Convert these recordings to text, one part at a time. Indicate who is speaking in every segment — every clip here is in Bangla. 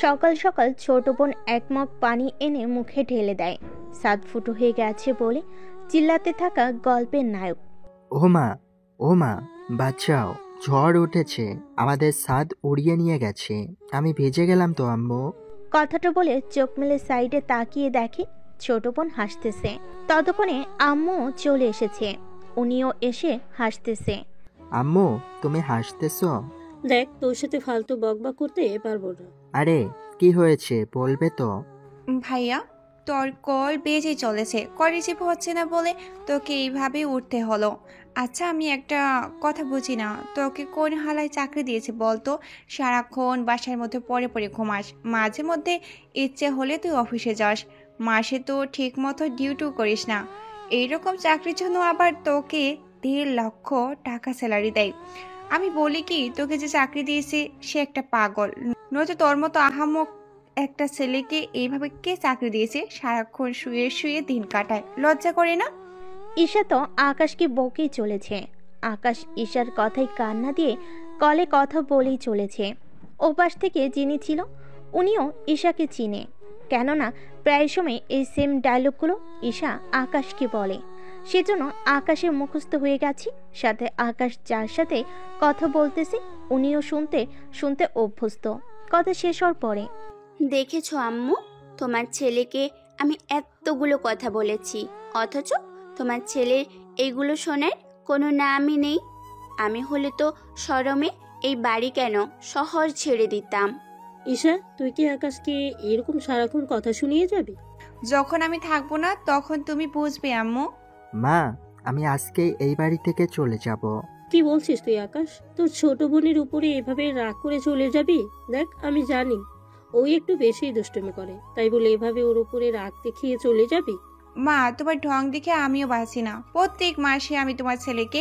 Speaker 1: সকাল সকাল ছোট বোন এক মগ পানি এনে মুখে ঢেলে দেয়। সাত ফুটো হয়ে গেছে বলে চিল্লাতে থাকা গল্পের নায়ক।
Speaker 2: ও মা, ও মা, বাঁচাও, ঝড় উঠেছে, আমাদের ছাদ উড়িয়ে নিয়ে গেছে, আমি ভিজে গেলাম তো আম্মু।
Speaker 1: কথাটা বলে চোখ মেলে সাইডে তাকিয়ে দেখে ছোট বোন হাসতেছে। ততক্ষণে আম্মু চলে এসেছে, উনিও এসে হাসতেছে।
Speaker 2: আম্মু, তুমি হাসতেছো?
Speaker 3: দেখ, তোর সাথে ফালতু বকবক করতে পারবো না।
Speaker 2: আরে কি হয়েছে বলবে তো?
Speaker 4: ভাইয়া, তোর কল বেজে চলেছে, কল রিসিভ হচ্ছে না বলে তোকে এইভাবে উঠতে হলো। আচ্ছা, আমি একটা কথা বুঝি না, তোকে কোন হালায় চাকরি দিয়েছে বলতো? সারাক্ষণ বাসার মধ্যে পড়ে পড়ে ঘুমাস, মাঝে মধ্যে ইচ্ছে হলে তুই অফিসে যাস, মাসে তো ঠিক মতো ডিউটিও করিস না। এইরকম চাকরির জন্য আবার তোকে 1.5 লক্ষ টাকা স্যালারি দেয়। আমি বলি কি, তোকে যে চাকরি দিয়েছে সে একটা পাগল, নয়তো তোর মতো আহামক একটা ছেলেকে এইভাবে কে চাকরি দিয়েছে? সারাক্ষণ শুয়ে শুয়ে দিন কাটায়, লজ্জা করে না?
Speaker 1: ঈশা তো আকাশকে বকেই চলেছে। আকাশ ঈশার কথায় কান্না দিয়ে কলে কথা বলেই চলেছে। ওপাশ থেকে যিনি ছিল উনিও ঈশাকে চিনে, কেননা প্রায় সময় এই সেম ডায়লগগুলো ঈশা আকাশকে বলে। সেজন্য আকাশের মুখস্থ হয়ে গেছে। সাথে আকাশ যার সাথে কথা বলতেছে উনিও শুনতে শুনতে অভ্যস্ত। কথা শেষ হওয়ার পরে,
Speaker 5: দেখেছো আম্মু, তোমার ছেলেকে আমি এতগুলো কথা বলেছি, অথচ তোমার ছেলের এইগুলো শোনার কোনো নামই নেই। আমি হলে তো শরমে এই বাড়ি কেন, শহর ছেড়ে দিতাম।
Speaker 3: ঈশা, তুই কি আকাশকে এরকম সারাক্ষণ কথা শুনিয়ে যাবি?
Speaker 4: যখন আমি থাকবো না তখন তুমি বুঝবে আম্মু।
Speaker 2: মা, আমি আজকেই এই বাড়ি থেকে চলে যাব।
Speaker 3: কি বলছিস তুই আকাশ? তোর ছোট বোনের উপরে এভাবে রাগ করে চলে যাবি? দেখ, আমি জানি ওই একটু বেশি দুষ্টুমি করে, তাই বলে এভাবে ওর উপরে রাগ দেখিয়ে চলে যাবি?
Speaker 4: মা, তোমার ঢং দেখে আমিও বাঁচি না। প্রত্যেক মাসে আমি তোমার ছেলেকে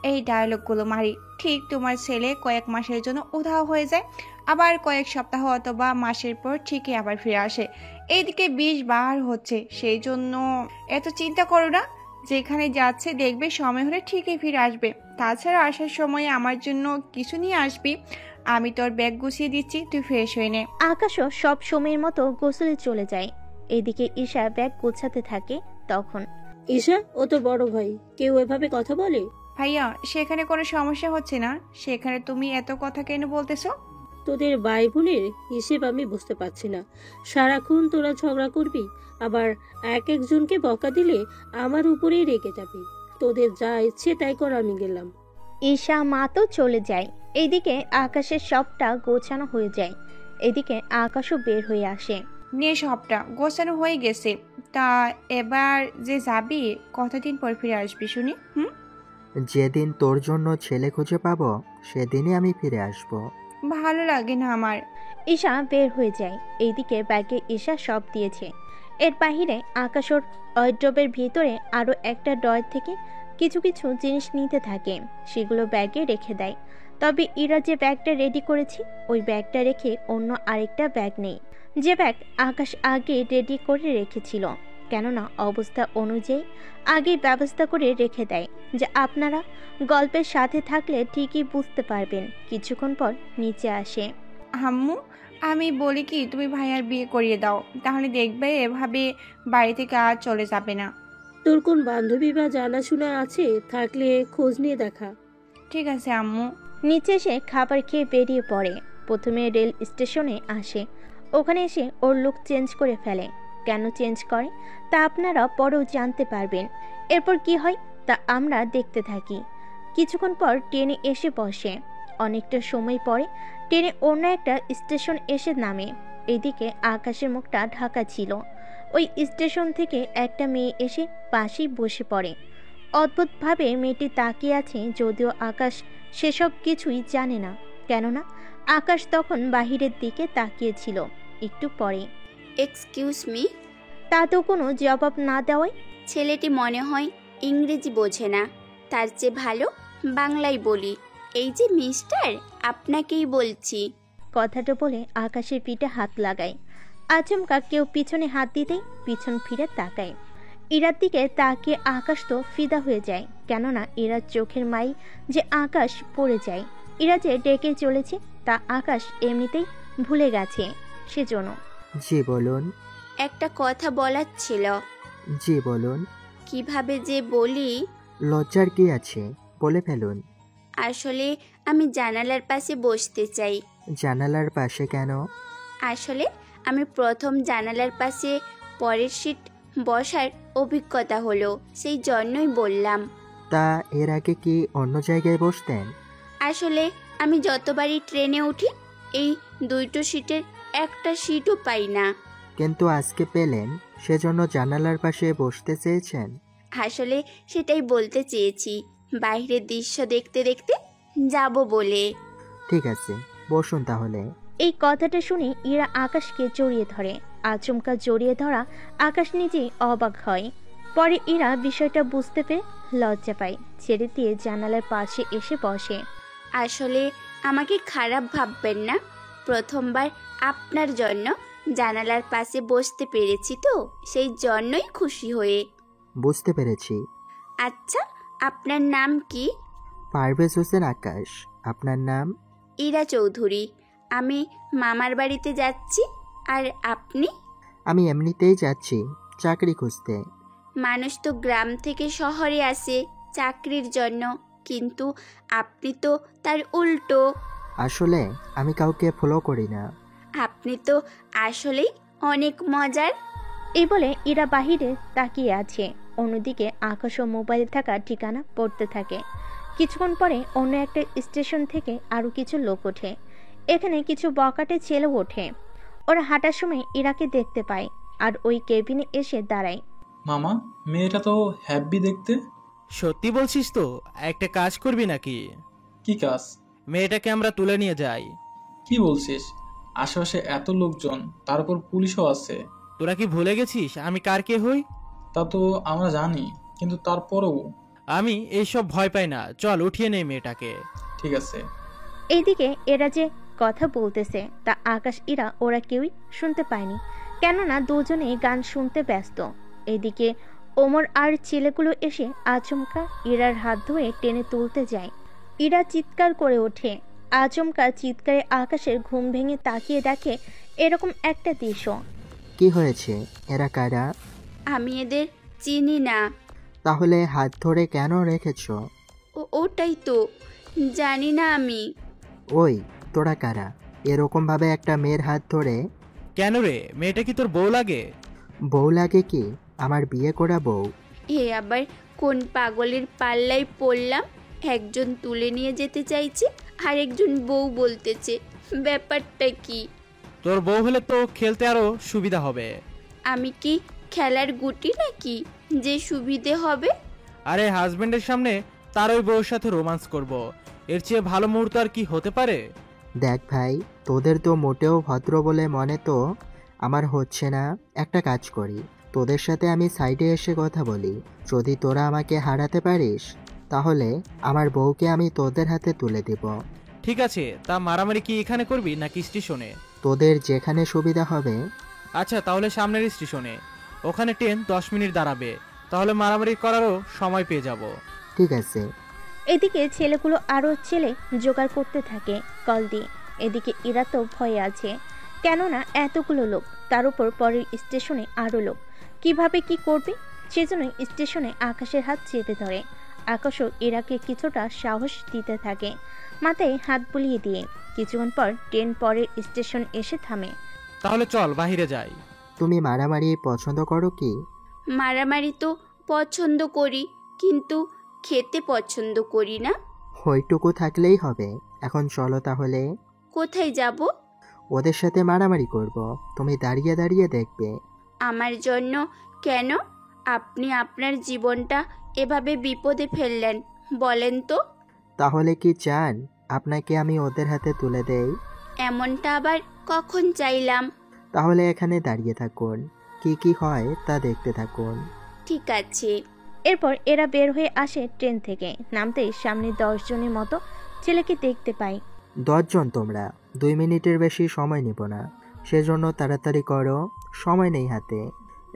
Speaker 4: এই ডায়লগগুলো মারি, ঠিক তোমার ছেলে কয়েক মাসের জন্য উধাও হয়ে যায়, আবার কয়েক সপ্তাহ অথবা মাসের পর ঠিকই আবার ফিরে আসে। এইদিকে 20 বার হচ্ছে, সেই জন্য এত চিন্তা করো না। যেখানে যাচ্ছে দেখবে সময় হলে ঠিকই ফিরে আসবে। তাছাড়া আসার সময় আমার জন্য কিছু নিয়ে আসবি, আমি তোর ব্যাগ গুছিয়ে দিচ্ছি, তুই ফ্রেশ হয়ে নে।
Speaker 1: আকাশও সব সময়ের মতো গোসলে চলে যায়। এদিকে ঈশা ব্যাগ গোছাতে থাকে। তখন,
Speaker 3: ঈশা, ও তোর বড় ভাই, কেউ এভাবে কথা বলে?
Speaker 4: ভাইয়া, সেখানে কোনো সমস্যা হচ্ছে না? সেখানে তুমি এত কথা কেন বলতেছো?
Speaker 3: তোদের ভাই বোনের হিসেব আমি বুঝতে পারছি না। সারাক্ষণ তোরা ঝগড়া করবি, আবার এক একজনকে বকা দিলে আমার উপরেই রেগে যাবি। তোদের যা ইচ্ছে তাই কর, আমি গেলাম।
Speaker 1: ঈশা মা তো চলে যায়। এইদিকে আকাশের সবটা গোছানো হয়ে যায়। এদিকে আকাশও বের হয়ে আসে।
Speaker 4: নিয়ে সবটা গোছানো হয়ে গেছে, তা এবার যে যাবি কতদিন পর ফিরে আসবি শুনি?
Speaker 2: যেদিন তোর জন্য ছেলে খুঁজে পাবো সেদিনই আমি ফিরে আসব।
Speaker 4: ভালো লাগে না আমার।
Speaker 1: ঈশা বের হয়ে যায়। এইদিকে ব্যাগে ঈশা সব দিয়েছে। এর বাহিরে আকাশ ওর ওয়ার্ড্রবের ভিতরে আরও একটা ড্রয়ার থেকে কিছু কিছু জিনিস নিতে থাকে, সেগুলো ব্যাগে রেখে দেয়। তবে ইরা যে ব্যাগটা রেডি করেছে ওই ব্যাগটা রেখে অন্য আরেকটা ব্যাগ নেই, যে ব্যাগ আকাশ আগে রেডি করে রেখেছিল। কেননা অবস্থা অনুযায়ী আগেই ব্যবস্থা করে রেখে দেয়, যা আপনারা গল্পের সাথে থাকলে ঠিকই বুঝতে পারবেন। কিছুক্ষণ পর নিচে আসে।
Speaker 4: আম্মু, আমি বলি কি, তুমি ভাইয়ার বিয়ে করিয়ে দাও, তাহলে দেখবে এভাবে বাড়ি থেকে আর চলে যাবে না।
Speaker 3: তোর কোন বান্ধবী বা জানাশোনা আছে? থাকলে খোঁজ নিয়ে দেখা।
Speaker 4: ঠিক আছে আম্মু।
Speaker 1: নিচে এসে খাবার খেয়ে বেরিয়ে পড়ে। প্রথমে রেল স্টেশনে আসে। ওখানে এসে ওর লুক চেঞ্জ করে ফেলে। কেন চেঞ্জ করে তা আপনারা পরেও জানতে পারবেন। এরপর কি হয় তা আমরা দেখতে থাকি। কিছুক্ষণ পর ট্রেনে এসে বসে। অনেকটা সময় পরে ট্রেনে অন্য একটা স্টেশন এসে নামে। এদিকে আকাশের মুখটা ঢাকা ছিল। ওই স্টেশন থেকে একটা মেয়ে এসে পাশেই বসে পড়ে। অদ্ভুতভাবে মেয়েটি তাকিয়ে আছে, যদিও আকাশ সেসব কিছুই জানে না। কেননা আকাশ তখন বাহিরের দিকে তাকিয়েছিল। একটু পরে,
Speaker 5: এক্সকিউজ মি।
Speaker 1: তাতেও কোনো জবাব না দেওয়ায়,
Speaker 5: ছেলেটি মনে হয় ইংরেজি বোঝে না, তার চেয়ে ভালো বাংলায় বলি। এই যে মিস্টার, আপনাকেই বলছি।
Speaker 1: কথাটা বলে আকাশের পিঠে হাত লাগায়। আচমকা কেউ পিছনে হাত দিতেই পিছন ফিরে তাকায়। ইরার দিকে তাকিয়ে আকাশ তো ফিদা হয়ে যায়, কেননা ইরার চোখের মাই যে আকাশ পড়ে যায়। ইরা যে ডেকে চলেছে তা আকাশ এমনিতেই ভুলে গেছে, সেজন্য।
Speaker 2: জি বলুন।
Speaker 5: একটা কথা বলার ছিল।
Speaker 2: জি বলুন।
Speaker 5: কিভাবে যে বলি।
Speaker 2: লজ্জার কি আছে, বলে ফেলুন।
Speaker 5: আসলে আমি জানালার পাশে বসতে চাই।
Speaker 2: জানালার পাশে কেন?
Speaker 5: আসলে আমি প্রথম জানালার পাশে পরের সিট বসার অভিজ্ঞতা হলো, সেই জন্যই বললাম।
Speaker 2: তা এর আগে কি অন্য জায়গায় বসতেন?
Speaker 5: আসলে আমি যতবারই ট্রেনে উঠি এই দুটো সিটের একটা সিটও পাই না।
Speaker 2: কিন্তু আজকে পেলেন, সেজন্য জানালার পাশে বসতে চেয়েছেন?
Speaker 5: আসলে সেটাই বলতে চেয়েছি, বাইরের দৃশ্য দেখতে দেখতে যাব বলে।
Speaker 2: ঠিক আছে, বসুন তাহলে।
Speaker 1: এই কথাটা শুনে ইরা আকাশকে জড়িয়ে ধরে। আচমকা জড়িয়ে ধরা আকাশ নিজেই অবাক হয়। পরে ইরা বিষয়টা বুঝতে পেরে লজ্জা পায়, ছেড়ে দিয়ে জানালার পাশে এসে বসে।
Speaker 5: আসলে আমাকে খারাপ ভাববেন না, প্রথমবার আপনার জন্য জানালার পাশে বসতে পেরেছি তো, সেই জন্যই খুশি হয়ে।
Speaker 2: বুঝতে পেরেছি।
Speaker 5: আচ্ছা, আপনার নাম কি?
Speaker 2: পারভেজ হোসেন আকাশ। আপনার নাম?
Speaker 5: ইরা চৌধুরী। আমি মামার বাড়িতে যাচ্ছি। আর আপনি?
Speaker 2: আমি এমনিতেই যাচ্ছি চাকরি খুঁজতে।
Speaker 5: মানুষ তো গ্রাম থেকে শহরে আসে চাকরির জন্য, কিন্তু আপনি তো তার উল্টো।
Speaker 2: আসলে আমি কাউকে ফলো করি না।
Speaker 5: আপনি তো আসলেই অনেক মজার।
Speaker 1: এই বলে ইরা বাহিরে তাকিয়ে আছে। অন্যদিকে আকাশ ও মোবাইলে থাকা ঠিকানা পড়তে থাকে। কিছুক্ষণ পরে অন্য একটা স্টেশন থেকে আরো কিছু লোক ওঠে। এখানে কিছু বকাটে ছেলেও ওঠে। ওরা হাঁটার সময় ইরাকে দেখতে পায় আর ওই কেবিনে এসে দাঁড়ায়।
Speaker 6: মামা, মেয়েটা তো হ্যাপি দেখতে।
Speaker 7: সত্যি বলছিস তো? একটা কাজ করবি নাকি?
Speaker 6: কি কাজ?
Speaker 7: মেয়েটাকে আমরা তুলে নিয়ে যাই।
Speaker 6: কি বলছিস? আশেপাশে এত লোকজন, তার উপর পুলিশও আছে।
Speaker 7: তোরা কি ভুলে গেছিস আমি কার কে হই?
Speaker 6: তা তো আমরা জানি, কিন্তু তারপরেও।
Speaker 7: আমি এইসব ভয় পাই না, চল উঠিয়ে নেই মেয়েটাকে।
Speaker 6: ঠিক আছে।
Speaker 1: এইদিকে এরা যে কথা বলতেছে তা আকাশ ইরা ওরা কেউই শুনতে পায়নি, কেননা দুজনেই গান শুনতে ব্যস্ত। এদিকে ওমর আর ছেলেগুলো এসে আচমকা ইরার হাত ধরে টেনে তুলতে যায়। ইরা চিৎকার করে ওঠে। আচমকা চিৎকারে আকাশের ঘুম ভেঙে তাকিয়ে দেখে এরকম একটা দৃশ্য।
Speaker 2: কি হয়েছে? এরা কারা?
Speaker 5: আমি এদের চিনি না।
Speaker 2: তাহলে হাত ধরে কেন রেখেছো?
Speaker 5: ওটাই তো জানি না আমি।
Speaker 2: ওই, তোরা কারা? এরকম ভাবে একটা মেয়ের হাত ধরে?
Speaker 7: কেন রে, মেয়েটা কি তোর বউ লাগে?
Speaker 2: বউ লাগে কি? আমার বিয়ে করা বউ।
Speaker 5: এ আবার কোন পাগলের পাল্লায় পড়লাম? একজন তুলে নিয়ে যেতে চাইছে আর একজন বউ বলতেছে, ব্যাপারটা কি?
Speaker 7: তোর বউ হলে তো খেলতে আরো সুবিধা হবে।
Speaker 5: আমি কি খেলার গুটি নাকি যে সুবিধে হবে?
Speaker 7: আরে হাজবেন্ডের সামনে তার ওই বউর সাথে রোমান্স করব, এর চেয়ে ভালো মুহূর্ত আর কি হতে পারে?
Speaker 2: দেখ ভাই, তোদের তো মোটেও ভদ্র বলে মনে তো আমার হচ্ছে না। একটা কাজ করি, তোদের সাথে আমি সাইডে এসে কথা বলি। যদি তোরা আমাকে হারাতে পারিস, তাহলে আমার বউকে আমি তোদের হাতে তুলে দিব।
Speaker 7: ঠিক আছে, তা মারামারি কি এখানে করবি নাকি স্টেশনে?
Speaker 2: তোদের যেখানে সুবিধা হবে।
Speaker 7: আচ্ছা, তাহলে সামনের স্টেশনে, ওখানে ট্রেন 10 মিনিট দাঁড়াবে, তাহলে মারামারি করারও সময় পেয়ে যাব।
Speaker 2: ঠিক আছে।
Speaker 1: এদিকে ছেলেগুলো আরো ছেলে জোগাড় করতে থাকে কল দিয়ে। এদিকে ইরা তো ভয়ে আছে, কেননা এতগুলো লোক, তার উপর পরের স্টেশনে আরো লোক, কিভাবে কি করবে। সেজন্য স্টেশনে আকাশের হাত চেপে ধরে। আকাশও ইরাকে কিছুটা সাহস দিতে থাকে, মাথায় হাত বুলিয়ে দিয়ে। কিছুক্ষণ পর ট্রেন পরের স্টেশন এসে থামে।
Speaker 7: তাহলে চল বাহিরে যাই।
Speaker 2: তুমি মারামারি পছন্দ করো কি?
Speaker 5: মারামারি তো পছন্দ করি, কিন্তু খেতে পছন্দ করি না।
Speaker 2: ওইটুকু থাকলেই হবে। এখন চলো তাহলে।
Speaker 5: কোথায় যাব?
Speaker 2: ওদের সাথে মারামারি করব, তুমি দাঁড়িয়ে দাঁড়িয়ে দেখবে।
Speaker 5: আমার জন্য কেন আপনি আপনার জীবনটা এভাবে বিপদে ফেললেন বলেন তো?
Speaker 2: তাহলে কি চান আপনাকে আমি ওদের হাতে তুলে দেই?
Speaker 5: এমনটা আবার কখন চাইলাম?
Speaker 2: তাহলে এখানে দাঁড়িয়ে থাকুন, কি কি হয় তা দেখতে থাকুন।
Speaker 5: ঠিক আছে।
Speaker 1: এরপর এরা বের হয়ে আসে ট্রেন থেকে। নামতেই সামনে 10 জনের মতো ছেলেকে দেখতে পায়।
Speaker 2: 10 জন তোমরা? 2 মিনিটের বেশি সময় নিব না, সেজন্য তাড়াতাড়ি করো, সময় নেই হাতে।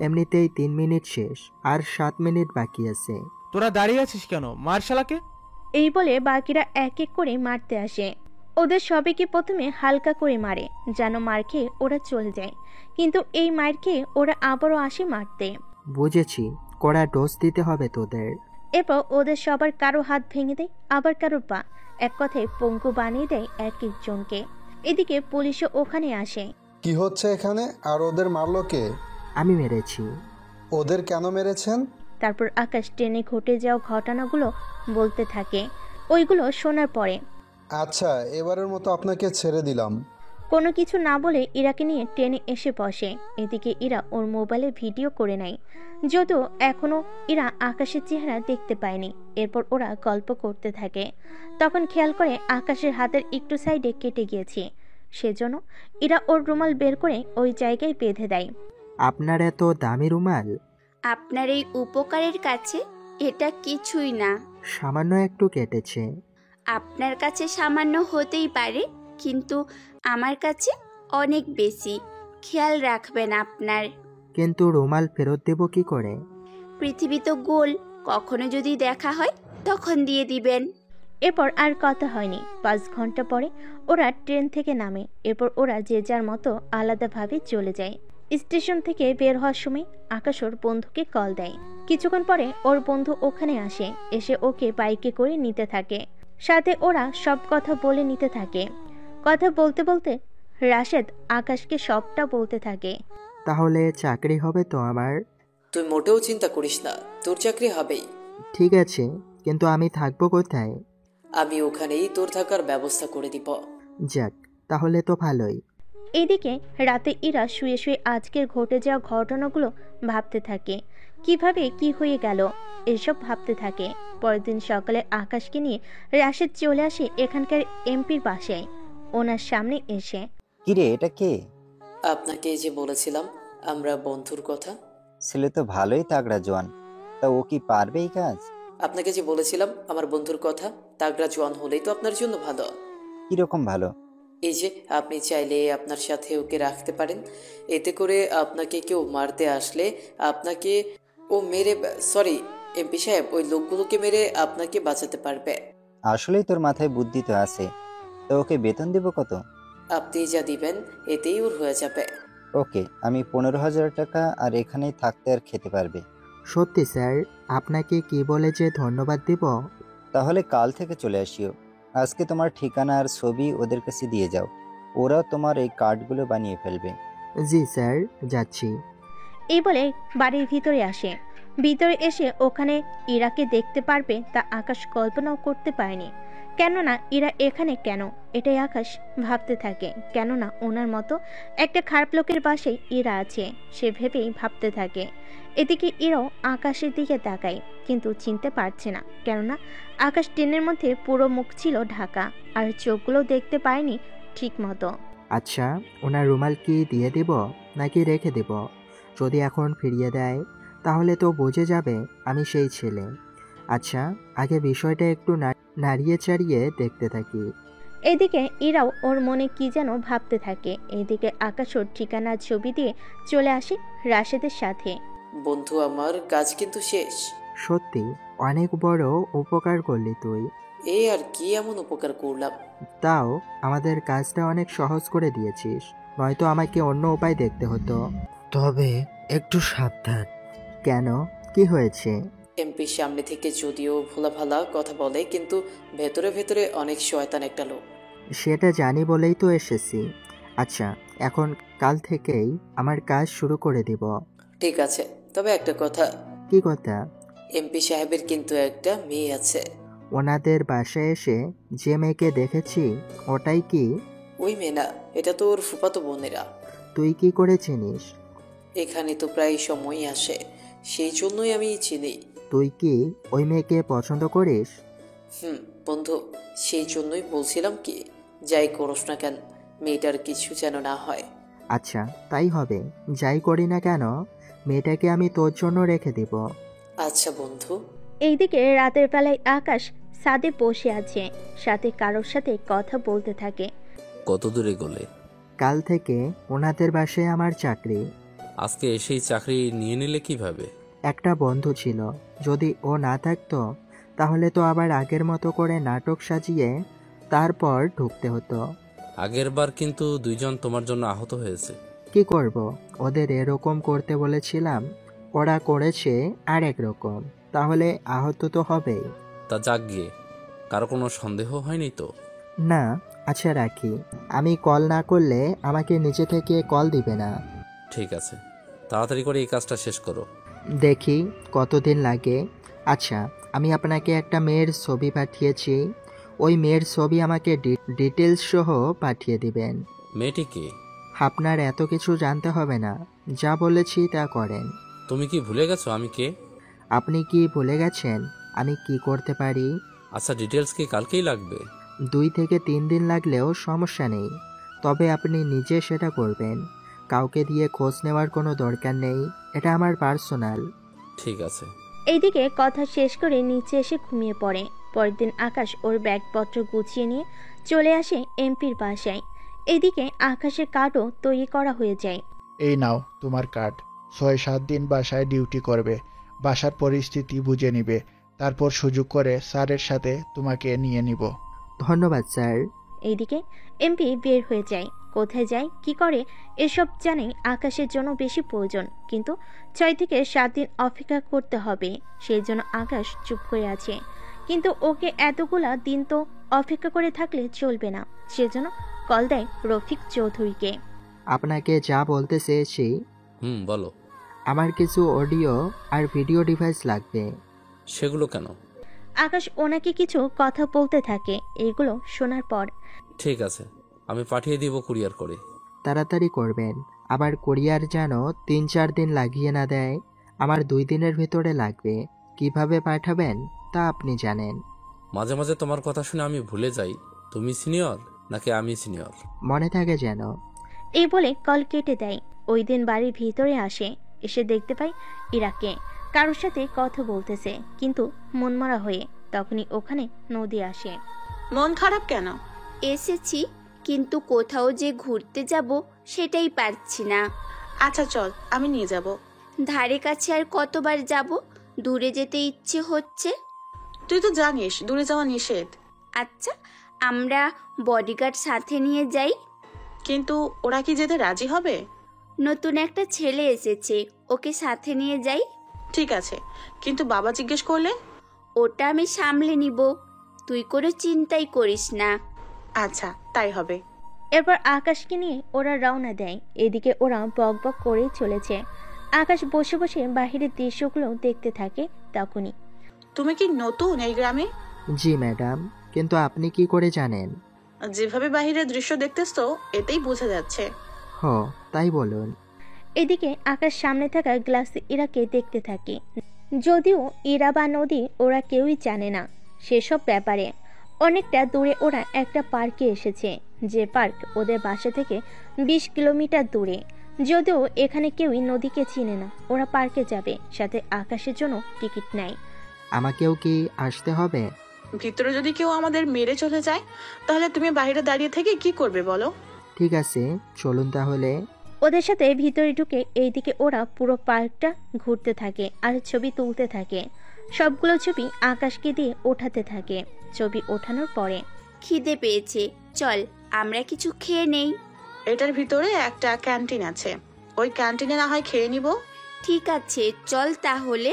Speaker 2: এমনিতেই 3 মিনিট শেষ, আর 7 মিনিট বাকি আছে।
Speaker 7: তোরা দাঁড়িয়ে আছিস কেন? মার শালাকে।
Speaker 1: এই বলে বাকিরা এক এক করে মারতে আসে। ওদের সবাইকে প্রথমে হালকা করে মারে, যেন মার খেয়ে ওরা চলে যায়। কিন্তু এই মার খেয়ে ওরা আবারও আসে মারতে।
Speaker 2: বুঝেছি, কড়া ডোজ দিতে হবে তোদের।
Speaker 1: এরপর ওদের সবার কারো হাত ভেঙে দেয়, আবার কারো পা, এক কথায় পঙ্গু বানিয়ে দেয় এক একজনকে। এদিকে পুলিশও ওখানে আসে।
Speaker 8: কি হচ্ছে এখানে? আর ওদের মারলো কে?
Speaker 2: আমি মেরেছি।
Speaker 8: ওদের কেন মেরেছেন?
Speaker 1: তারপর আকাশ ট্রেনে ঘটে যাওয়া ঘটনাগুলো বলতে থাকে। ওইগুলো শোনার পরে
Speaker 8: আচ্ছা, এবারের মতো আপনাকে ছেড়ে দিলাম।
Speaker 1: কোনো কিছু না বলে ইরাকে নিয়ে ট্রেনে এসে বসে। এদিকে ইরা ওর মোবাইলে ভিডিও করে নেয়, যদিও এখনো ইরা আকাশের চেহারা দেখতে পায়নি। এরপর ওরা গল্প করতে থাকে। তখন খেয়াল করে আকাশের হাতের একটু সাইডে কেটে গিয়েছে। সেজন্য ইরা ওর রুমাল বের করে ওই জায়গায় বেঁধে দেয়।
Speaker 2: আপনার এত দামি রুমাল?
Speaker 5: আপনার এই উপকারের কাছে এটা কিছুই না।
Speaker 2: সামান্য একটু কেটেছে।
Speaker 5: আপনার কাছে সামান্য হতেই পারে, কিন্তু আমার কাছে অনেক বেশি। খেয়াল রাখবেন আপনার।
Speaker 2: কিন্তু রুমাল ফেরত দেব কি করে?
Speaker 5: পৃথিবী তো গোল, কখনো যদি দেখা হয় তখন দিয়ে দিবেন।
Speaker 1: এরপর আর কথা হয়নি। 5 ঘন্টা পরে ওরা ট্রেন থেকে নামে। এরপর ওরা যে যার মতো আলাদাভাবে চলে যায়। স্টেশন থেকে বের হওয়ার সময় আকাশ ওর বন্ধুকে কল দেয়। কিছুক্ষণ পরে ওর বন্ধু ওখানে আসে, এসে ওকে বাইকে করে নিতে থাকে। সাথে ওরা সব কথা বলে নিতে থাকে। কথা বলতে বলতে রাশেদ আকাশকে সবটা বলতে থাকে।
Speaker 2: তাহলে চাকরি হবে তো আমার?
Speaker 9: তুই মোটেও চিন্তা করিস না, তোর চাকরি হবেই।
Speaker 2: ঠিক আছে, কিন্তু আমি থাকবো কোথায়?
Speaker 9: আমি ওখানেই তোর থাকার ব্যবস্থা করে দিব।
Speaker 2: যাক, তাহলে তো ভালোই।
Speaker 1: এদিকে রাতে ইরা শুয়ে শুয়ে আজকের ঘটে যাওয়া ঘটনাগুলো ভাবতে থাকে। কিভাবে কি হয়ে গেল এসব ভাবতে থাকে। পরের দিন সকালে আকাশকে নিয়ে রাশেদ চলে আসে এখানকার এমপির বাসায়। ওনার সামনে এসে,
Speaker 10: কিরে, এটা কে?
Speaker 9: আপনাকে যে বলেছিলাম আমরা বন্ধুর কথা।
Speaker 10: ছেলে তো ভালোই তাগড়া জোয়ান, তা ও কি পারবে এই কাজ?
Speaker 9: আপনাকে যে বলেছিলাম আমার বন্ধুর কথা, তাগড়া জোয়ান হলেই তো আপনার জন্য ভালো।
Speaker 10: কিরকম ভালো?
Speaker 9: এই যে আপনি চাইলে আপনার সাথে ওকে রাখতে পারেন। এতে করে আপনাকে কেউ মারতে আসলে আপনাকে ও মেরে, সরি এমপি সাহেব, ওই লোকগুলোকে মেরে আপনাকে বাঁচাতে পারবে।
Speaker 10: আসলেই তোর মাথায় বুদ্ধি তো আছে। তো ওকে বেতন দেব কত?
Speaker 9: আপনি যা দিবেন এতেই ওর হয়ে যাবে।
Speaker 10: ওকে, আমি 15,000 টাকা, আর এখানেই থাকতে আর খেতে পারবে।
Speaker 2: সত্যি স্যার, আপনাকে কি বলে যে ধন্যবাদ দিব।
Speaker 10: তাহলে কাল থেকে চলে আসিও। আজকে তোমার ঠিকানা আর ছবি ওদের কাছে দিয়ে যাও, ওরা তোমার এই কার্ডগুলো বানিয়ে ফেলবে।
Speaker 2: জি স্যার, যাচ্ছি।
Speaker 1: এই বলে বাড়ির ভিতরে আসে। ভিতরে এসে ওখানে ইরাকে দেখতে পারবে তা আকাশ কল্পনাও করতে পারেনি। কেননা ইরা এখানে কেন, এটাই আকাশ ভাবতে থাকে। কেননা ওনার মতো একটা খারাপ লোকের বাসায় ইরা আছে, সে ভেবেই ভাবতে থাকে। এদিকে ইরাও আকাশের দিকে তাকায়, কিন্তু চিনতে পারছে না। কেননা আকাশ ট্রেনের মধ্যে পুরো মুখ ছিল ঢাকা, আর চোখগুলো দেখতে পায়নি ঠিক মতো।
Speaker 2: আচ্ছা, ওনার রুমাল কি দিয়ে দিব নাকি রেখে দেব? যদি এখন ফিরিয়ে দেয় তাহলে তো বুঝে যাবে আমি সেই ছেলে। আচ্ছা, আগে বিষয়টা একটু নাড়িয়ে চাড়িয়ে দেখতে থাকি।
Speaker 1: এদিকে ইরাও ওর মনে কি যেন ভাবতে থাকে। এদিকে আকাশ ওর ঠিকানার ছবি দিয়ে চলে আসে রাশেদের সাথে।
Speaker 9: বন্ধু, আমার কাজ কিন্তু শেষ।
Speaker 2: সত্যি অনেক বড় উপকার করলি তুই।
Speaker 9: এই আর কি এমন উপকার করলাম?
Speaker 2: তাও আমাদের কাজটা অনেক সহজ করে দিয়েছিস, নয়তো আমাকে অন্য উপায় দেখতে হতো। তবে একটু সাবধান। কেন, কি হয়েছে?
Speaker 9: এমপির সামনে থেকে যদিও ভোলা ভালা কথা বলে, কিন্তু ভেতরে ভেতরে অনেক শয়তান একটা লোক।
Speaker 2: সেটা জানি বলেই তো এসেছি। আচ্ছা, এখন কাল থেকেই আমার কাজ শুরু করে দিব।
Speaker 9: ঠিক আছে, তবে একটা কথা।
Speaker 2: কি কথা?
Speaker 9: এমপি সাহেবের কিন্তু একটা মেয়ে আছে।
Speaker 2: ওনাদের বাসায় এসে যে মেয়েকে দেখেছি ওটাই কি?
Speaker 9: ওই মেয়ে না, এটা তো ওর ফুফাতো বোনেরা।
Speaker 2: তুই কি করে চিনিস?
Speaker 9: এখানে তো প্রায় সময়ই আসে, সেই জন্যই আমি চিনি।
Speaker 2: তুই কি ওই মেয়েকে পছন্দ করিস?
Speaker 9: বন্ধু, সেই জন্যই বলছিলাম কি, যাই করিস না কেন মেয়েটার কিছু যেন না হয়।
Speaker 2: আচ্ছা, তাই হবে। যাই করি না কেন মেয়েটাকে আমি তোর জন্য রেখে দিব।
Speaker 9: আচ্ছা বন্ধু।
Speaker 1: এইদিকে রাতের বেলায় আকাশ ছাদে বসে আছে, সাথে কারোর সাথে কথা বলতে থাকে।
Speaker 11: কত দূরে গেলে?
Speaker 2: কাল থেকে ওনাদের বাসায় আমার চাকরি।
Speaker 11: আজকে এসেই চাকরি নিয়ে নিলে কিভাবে?
Speaker 2: একটা বন্ধু ছিল, যদি ও না থাকতো তাহলে তো আবার আগের মতো করে নাটক সাজিয়ে তারপর ঢুকতে হতো।
Speaker 11: আগের বার কিন্তু দুইজন তোমার জন্য আহত হয়েছে।
Speaker 2: কি করব, ওদের এরকম করতে বলেছিলাম, ওরা করেছে আর একরকম, তাহলে আহত তো হবেই।
Speaker 11: তা যাক গিয়ে, কারো কোনো সন্দেহ হয়নি তো?
Speaker 2: না। আচ্ছা রাখি, আমি কল না করলে আমাকে নিজে থেকে কল দিবে না।
Speaker 11: ঠিক আছে, তাড়াতাড়ি করে এই কাজটা শেষ করো।
Speaker 2: দেখি কতদিন লাগে। আচ্ছা, আমি আপনাকে একটা মেয়ের ছবি পাঠিয়েছি, ওই মেয়ের ছবি আমাকে ডিটেলস সহ পাঠিয়ে দিবেন।
Speaker 11: মেয়েটি কে?
Speaker 2: আপনার এত কিছু জানতে হবে না, যা বলেছি তা করেন।
Speaker 11: তুমি কি ভুলে গেছো আমি কে?
Speaker 2: আপনি কি ভুলে গেছেন আমি কি করতে পারি?
Speaker 11: আচ্ছা, ডিটেলস কি কালকেই লাগবে?
Speaker 2: 2 থেকে 3 দিন লাগলেও সমস্যা নেই, তবে আপনি নিজে সেটা করবেন। কাউকে দিয়ে খোঁজ নেওয়ার কোনো দরকার নেই, এটা আমার পার্সোনাল।
Speaker 11: ঠিক আছে।
Speaker 1: এইদিকে কথা শেষ করে নিচে এসে ঘুমিয়ে পড়ে। পরের দিন আকাশ ওর ব্যাগপত্র গুছিয়ে নিয়ে চলে আসে এমপির বাসায়। এইদিকে আকাশের কার্ডও তৈরি করা হয়ে যায়।
Speaker 12: এই নাও তোমার কার্ড। 6-7 দিন বাসায় ডিউটি করবে, বাসার পরিস্থিতি বুঝে নিবে, তারপর সুযোগ করে স্যারের সাথে তোমাকে নিয়ে নিব।
Speaker 2: ধন্যবাদ স্যার।
Speaker 1: এইদিকে এমপি বের হয়ে যায়। কোথায় যায়, কি করে, এসব জানে আকাশের জন্য বেশি প্রয়োজন, কিন্তু 6 থেকে 7 দিন অপেক্ষা করতে হবে, সেই জন্য আকাশ চুপ করে আছে। কিন্তু ওকে এতগুলা দিন তো অপেক্ষা করে থাকলে চলবে না, সেজন্য কল দেয় রফিক চৌধুরীকে।
Speaker 2: আপনাকে যা বলতে চেয়েছি।
Speaker 11: বলো।
Speaker 2: আমার কিছু অডিও আর ভিডিও ডিভাইস লাগবে।
Speaker 11: সেগুলো কেন?
Speaker 1: আকাশ ওনাকে কিছু কথা বলতে থাকে। এগুলো শোনার পর,
Speaker 11: ঠিক আছে, আমি পাঠিয়ে দিব কুরিয়ার করে।
Speaker 2: তাড়াতাড়ি করবেন, আবার কুরিয়ার যেন 3-4 দিন লাগিয়ে না দেয়। আমার 2 দিনের ভেতরে লাগবে। কিভাবে পাঠাবেন তা আপনি জানেন।
Speaker 11: মাঝে মাঝে তোমার কথা শুনে আমি ভুলে যাই তুমি সিনিয়র নাকি আমি সিনিয়র।
Speaker 2: মনে থাকে যেন।
Speaker 1: এই বলে কল কেটে দেয়। ওই দিন বাড়ির ভিতরে আসে, এসে দেখতে পাই ইরাকে কারোর সাথে কথা বলতেছে, কিন্তু মনমরা হয়ে। তখনই ওখানে নদী আসে।
Speaker 13: মন খারাপ কেন?
Speaker 5: এসেছি, কিন্তু কোথাও যে ঘুরতে যাব সেটাই পারছি না।
Speaker 13: আচ্ছা চল, আমি নিয়ে যাব।
Speaker 5: ধারে কাছে আর কতবার যাব? দূরে যেতে ইচ্ছে হচ্ছে।
Speaker 13: তুই তো জানিস দূরে যাওয়া নিষেধ।
Speaker 5: আচ্ছা, আমরা বডিগার্ড সাথে নিয়ে যাই।
Speaker 13: কিন্তু ওরা কি যেতে রাজি হবে?
Speaker 5: নতুন একটা ছেলে এসেছে, ওকে সাথে নিয়ে যাই।
Speaker 13: ঠিক আছে, কিন্তু বাবা জিজ্ঞেস করলে?
Speaker 5: ওটা আমি সামলে নিব, তুই কোনো চিন্তাই করিস না।
Speaker 13: আচ্ছা, তাই হবে।
Speaker 1: এরপর আকাশকে নিয়ে ওরা রওনা দেয়। এদিকে ওরা বক বক করেই চলেছে। আকাশ বসে বসে বাহিরের দৃশ্যগুলো দেখতে থাকে। তখনই,
Speaker 13: তুমি কি নতুন এই গ্রামে?
Speaker 2: জি ম্যাডাম, কিন্তু আপনি কি করে জানেন?
Speaker 13: যেভাবে বাহিরের দৃশ্য দেখতেছো এতেই বোঝা যাচ্ছে।
Speaker 2: তাই বলুন।
Speaker 1: এদিকে আকাশ সামনে থাকা গ্লাসে ইরাকে দেখতে থাকে। যদিও ইরা বা নদী ওরা কেউই জানে না সেসব ব্যাপারে। অনেকটা দূরে ওরা একটা পার্কে এসেছে, যে পার্ক ওদের বাসা থেকে 20 কিলোমিটার দূরে। যদিও এখানে কেউই নদীকে চিনে না। ওরা পার্কে যাবে, সাথে আকাশের জন্য টিকিট নেয়।
Speaker 2: আমাকেও কি আসতে হবে?
Speaker 13: ভিতরে যদি কেউ আমাদের মেরে চলে যায়, তাহলে তুমি বাইরে দাঁড়িয়ে থেকে কি করবে বলো?
Speaker 2: ঠিক আছে, চলুন তাহলে।
Speaker 1: ওদের সাথে ভিতরে ঢুকে এইদিকে ওরা পুরো পার্কটা ঘুরতে থাকে আর ছবি তুলতে থাকে। সবগুলো ছবি আকাশকে দিয়ে ওঠাতে থাকে। ছবি ওঠানোর পরে,
Speaker 5: খিদে পেয়েছে, চল আমরা কিছু খেয়ে নেই।
Speaker 13: এটার ভিতরে একটা ক্যান্টিন আছে, ওই ক্যান্টিনে না হয় খেয়ে নিব।
Speaker 5: ঠিক আছে, চল তাহলে।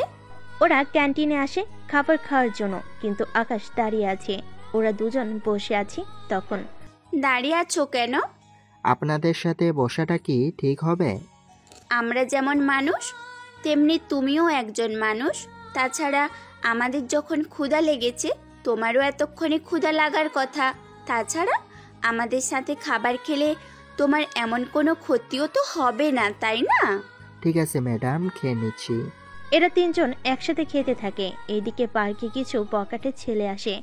Speaker 1: ওরা ক্যান্টিনে আসে খাবার খাওয়ার জন্য, কিন্তু আকাশ দাঁড়িয়ে আছে। ওরা দুজন বসে আছে। তখন,
Speaker 5: দাঁড়িয়ে আছো কেন?
Speaker 2: আপনাদের সাথে বসাটা কি ঠিক হবে?
Speaker 5: আমরা যেমন মানুষ তেমনি তুমিও একজন মানুষ। তাছাড়া আমাদের যখন ক্ষুধা লেগেছে, তোমারও এতক্ষণে ক্ষুধা লাগার কথা। তাছাড়া আমাদের সাথে খাবার খেলে তোমার এমন কোনো ক্ষতিও তো হবে না, তাই না?
Speaker 2: ঠিক আছে ম্যাডাম, খেয়ে নিচ্ছি।
Speaker 1: এরা তিনজন একসাথে খেতে থাকে। এইদিকে পার্কে কিছু বকাটে ছেলে আসে।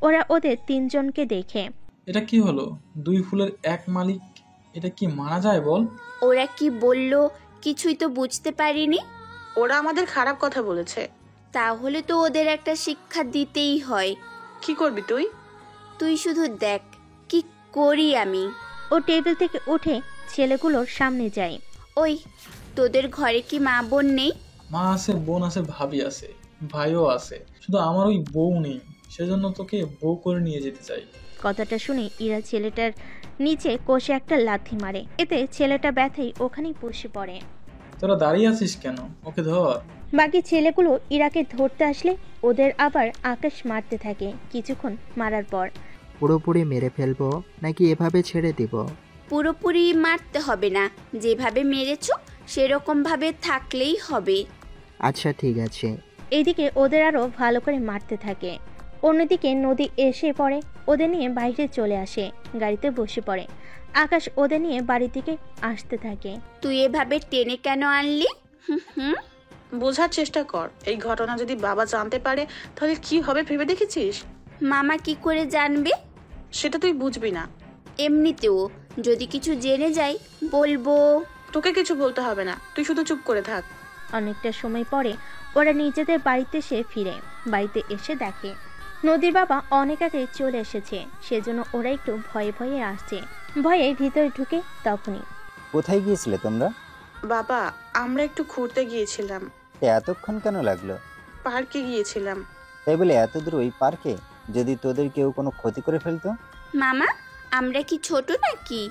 Speaker 1: ওরা ওদের তিনজনকে দেখে,
Speaker 6: এটা কি হলো? 2 ফুলের এক মালিক, এটা কি মানা যায় বল?
Speaker 5: ওরা কি বললো কিছুই তো বুঝতে পারিনি।
Speaker 13: ওরা আমাদের খারাপ কথা বলেছে।
Speaker 5: তাহলে তো ওদের একটা শিক্ষা দিতেই হয়।
Speaker 13: কি করবি তুই?
Speaker 5: তুই শুধু দেখ কি করি আমি।
Speaker 1: ও টেবিল থেকে উঠে ছেলেগুলোর সামনে যায়।
Speaker 5: ওই, তোদের ঘরে কি মা বোন নেই?
Speaker 6: মা আছে, বোন আছে, ভাবি আছে, ভাইও আছে, শুধু আমার ওই বউ নেই, সেজন্য তোকে বউ করে নিয়ে যেতে চাই।
Speaker 1: কথাটা শুনে ইরা ছেলেটার নিচে কষে একটা লাথি মারে, এতে ছেলেটা ব্যথায় ওখানেই বসে পড়ে।
Speaker 6: তোরা দাঁড়িয়ে আছিস কেন? ওকে ধর।
Speaker 1: বাকি ছেলেগুলো ইরাকে ধরতে আসলে ওদের আবার আকাশ মারতে থাকে। কিছুক্ষণ মারার পর
Speaker 2: পুরোপুরি মেরে ফেলবো নাকি এভাবে ছেড়ে দিব?
Speaker 5: পুরোপুরি মারতে হবে না, যেভাবে মেরেছো সেরকম ভাবে থাকলেই হবে।
Speaker 2: আচ্ছা ঠিক আছে।
Speaker 1: এইদিকে ওদের আরো ভালো করে মারতে থাকে। অন্যদিকে নদী এসে পড়ে, ওদের নিয়ে বাইরে চলে আসে, গাড়িতে বসে পড়ে। আকাশ ওদের নিয়ে বাড়ির দিকে আসতে থাকে।
Speaker 5: তুই এভাবে টেনে কেন আনলি? হুম,
Speaker 13: বোঝার চেষ্টা কর, এই ঘটনা যদি বাবা জানতে পারে তাহলে কি হবে ভেবে দেখেছিস?
Speaker 5: মামা কি করে জানবে?
Speaker 13: সেটা তুই বুঝবি না।
Speaker 5: এমনিতেও যদি কিছু জেনে যাই বলবো।
Speaker 13: তোকে কিছু বলতে হবে না, তুই শুধু চুপ করে থাক।
Speaker 1: অনেকটা সময় পরে ওরা নিজেদের বাড়িতে ফিরে। বাড়িতে এসে দেখে নদীর বাবা অনেক আগে চলে এসেছে, সেজন্য ওরা একটু ভয়ে ভয়ে আসছে। ভয়ে ভিতরে ঢুকে তখনই।
Speaker 10: কোথায় গিয়েছিলে তোমরা?
Speaker 13: বাবা, আমরা একটু ঘুরতে গিয়েছিলাম।
Speaker 10: এতক্ষণ কেন লাগলো?
Speaker 13: পার্কে গিয়েছিলাম।
Speaker 10: তাই বলে এত দূর ওই পার্কে? যদি তোদের কেউ কোনো ক্ষতি করে ফেলতো?
Speaker 5: মামা, আমরা কি ছোট নাকি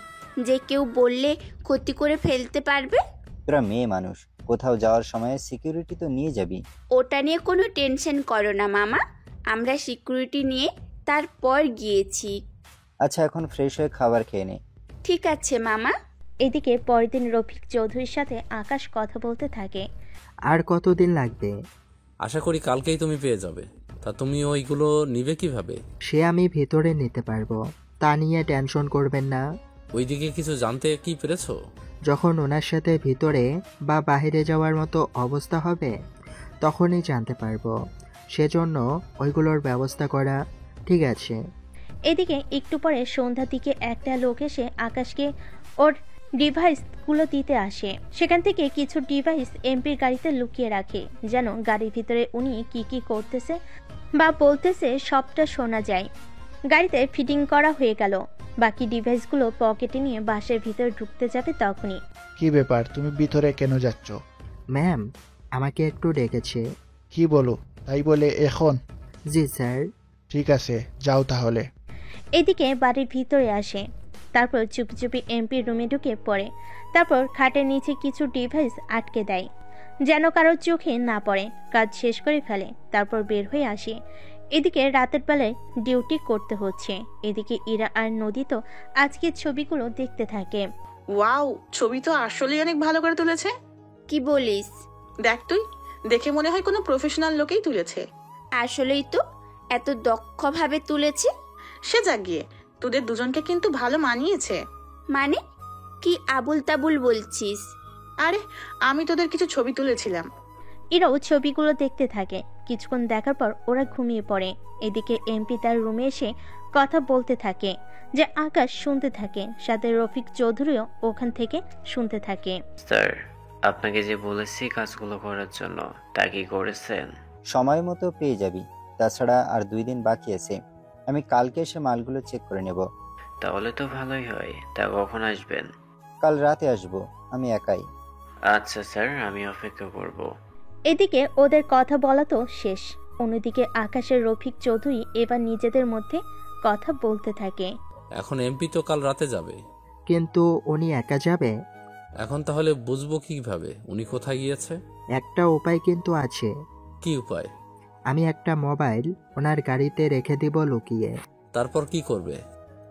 Speaker 5: যে কেউ বললে ক্ষতি করে ফেলতে পারবে?
Speaker 10: তোরা মেয়ে মানুষ, কোথাও যাওয়ার সময় সিকিউরিটি তো নিয়ে যাবি।
Speaker 5: ওটা নিয়ে কোনো টেনশন করো না মামা, আমরা সিকিউরিটি নিয়ে তারপর গিয়েছি।
Speaker 10: আচ্ছা, এখন ফ্রেশ হয়ে খাবার খেয়ে নে।
Speaker 5: ঠিক আছে মামা।
Speaker 1: এদিকে পরের দিন রফিক চৌধুরীর সাথে আকাশ কথা বলতে থাকে।
Speaker 2: আর কতদিন লাগবে?
Speaker 11: আশা করি কালকেই তুমি পেয়ে যাবে। তা তুমি ওইগুলো নিবে কিভাবে?
Speaker 2: সে আমি ভেতরে নিতে পারবো, তা নিয়ে টেনশন করবেন না।
Speaker 11: ওইদিকে কিছু জানতে কি পেরেছো?
Speaker 2: যখন ওনার সাথে ভিতরে বা বাইরে যাওয়ার মতো অবস্থা হবে তখনই জানতে পারবো, সেজন্য ওইগুলোর ব্যবস্থা করা। ঠিক আছে।
Speaker 1: এদিকে একটু পরে সন্ধ্যার দিকে একটা লোক এসে আকাশকে ওর ডিভাইসগুলো দিতে আসে। সেখান থেকে কিছু ডিভাইস এমপির গাড়িতে লুকিয়ে রাখে, যেন গাড়ির ভিতরে উনি কি কি করতেছে বা বলতেছে সবটা শোনা যায়। গাড়িতে ফিটিং করা হয়ে গেল। বাকি ডিভাইসগুলো পকেটে নিয়ে বাসের ভিতরে ঢুকতে যাবে তখনই।
Speaker 12: কি ব্যাপার, তুমি ভিতরে কেন যাচ্ছ?
Speaker 2: ম্যাম আমাকে একটু ডেকেছে।
Speaker 12: কি বলো? তাই বলে এখন?
Speaker 2: জি স্যার।
Speaker 12: ঠিক আছে, যাও তাহলে।
Speaker 1: এদিকে বাড়ির ভিতরে আসে, তারপর চুপি চুপি এমপির রুমে ঢুকে পড়ে। তারপর খাটের নিচে কিছু ডিভাইস আটকে দেয়, যেন কারোর চোখে না পড়ে। কাজ শেষ করে ফেলে, তারপর বের হয়ে আসে। এদিকে রাতের বেলায় ডিউটি করতে হচ্ছে। এদিকে ইরা আর নদী তো আজকের ছবিগুলো দেখতে থাকে।
Speaker 13: ওয়াও, ছবি তো আসলেই অনেক ভালো করে তুলেছে।
Speaker 5: কি বলিস?
Speaker 13: দেখ তুই, দেখে মনে হয় কোনো প্রফেশনাল লোকেই তুলেছে।
Speaker 5: আসলেই তো, এত দক্ষভাবে তুলেছে।
Speaker 13: সে জাগিয়ে তোদের দুজনকে কিন্তু ভালো মানিয়েছে।
Speaker 5: মানে কি আবুল তাবুল বলছিস?
Speaker 13: আরে, আমি তোদের কিছু ছবি তুলেছিলাম।
Speaker 1: ইরাও ছবিগুলো দেখতে থাকে। কিছুক্ষণ দেখার পর ওরা ঘুমিয়ে পড়ে। এদিকে এমপি তার রুমে এসে কথা বলতে থাকে, যে আকাশ শুনতে থাকে, সাথে রফিক চৌধুরীও ওখান থেকে শুনতে থাকে।
Speaker 14: স্যার, আপনাকে যে বলেছি কাজগুলো করার জন্য, তা কি করেছেন?
Speaker 10: সময় মতো পেয়ে যাবি, তাছাড়া আর 2 দিন বাকি আছে। আমি কালকে এসে মালগুলো চেক করে নেব।
Speaker 14: তাহলে তো ভালোই হয়। তা কখন আসবেন?
Speaker 10: কাল রাতে আসবো, আমি একাই।
Speaker 14: আচ্ছা স্যার, আমি অপেক্ষা করব।
Speaker 1: এদিকে ওদের কথা বলা তো শেষ। অন্যদিকে আকাশের রফিক চৌধুরী এবার নিজেদের মধ্যে কথা বলতে থাকে।
Speaker 11: এখন এমপি তো কাল রাতে যাবে।
Speaker 2: কিন্তু উনি একা যাবে?
Speaker 11: এখন তাহলে বুঝবো কিভাবে উনি কোথায় গিয়েছে?
Speaker 2: একটা উপায় কিন্তু আছে।
Speaker 11: কি উপায়?
Speaker 2: আমি একটা মোবাইল ওনার গাড়িতে রেখে দিব লুকিয়ে।
Speaker 11: তারপর কি করবে?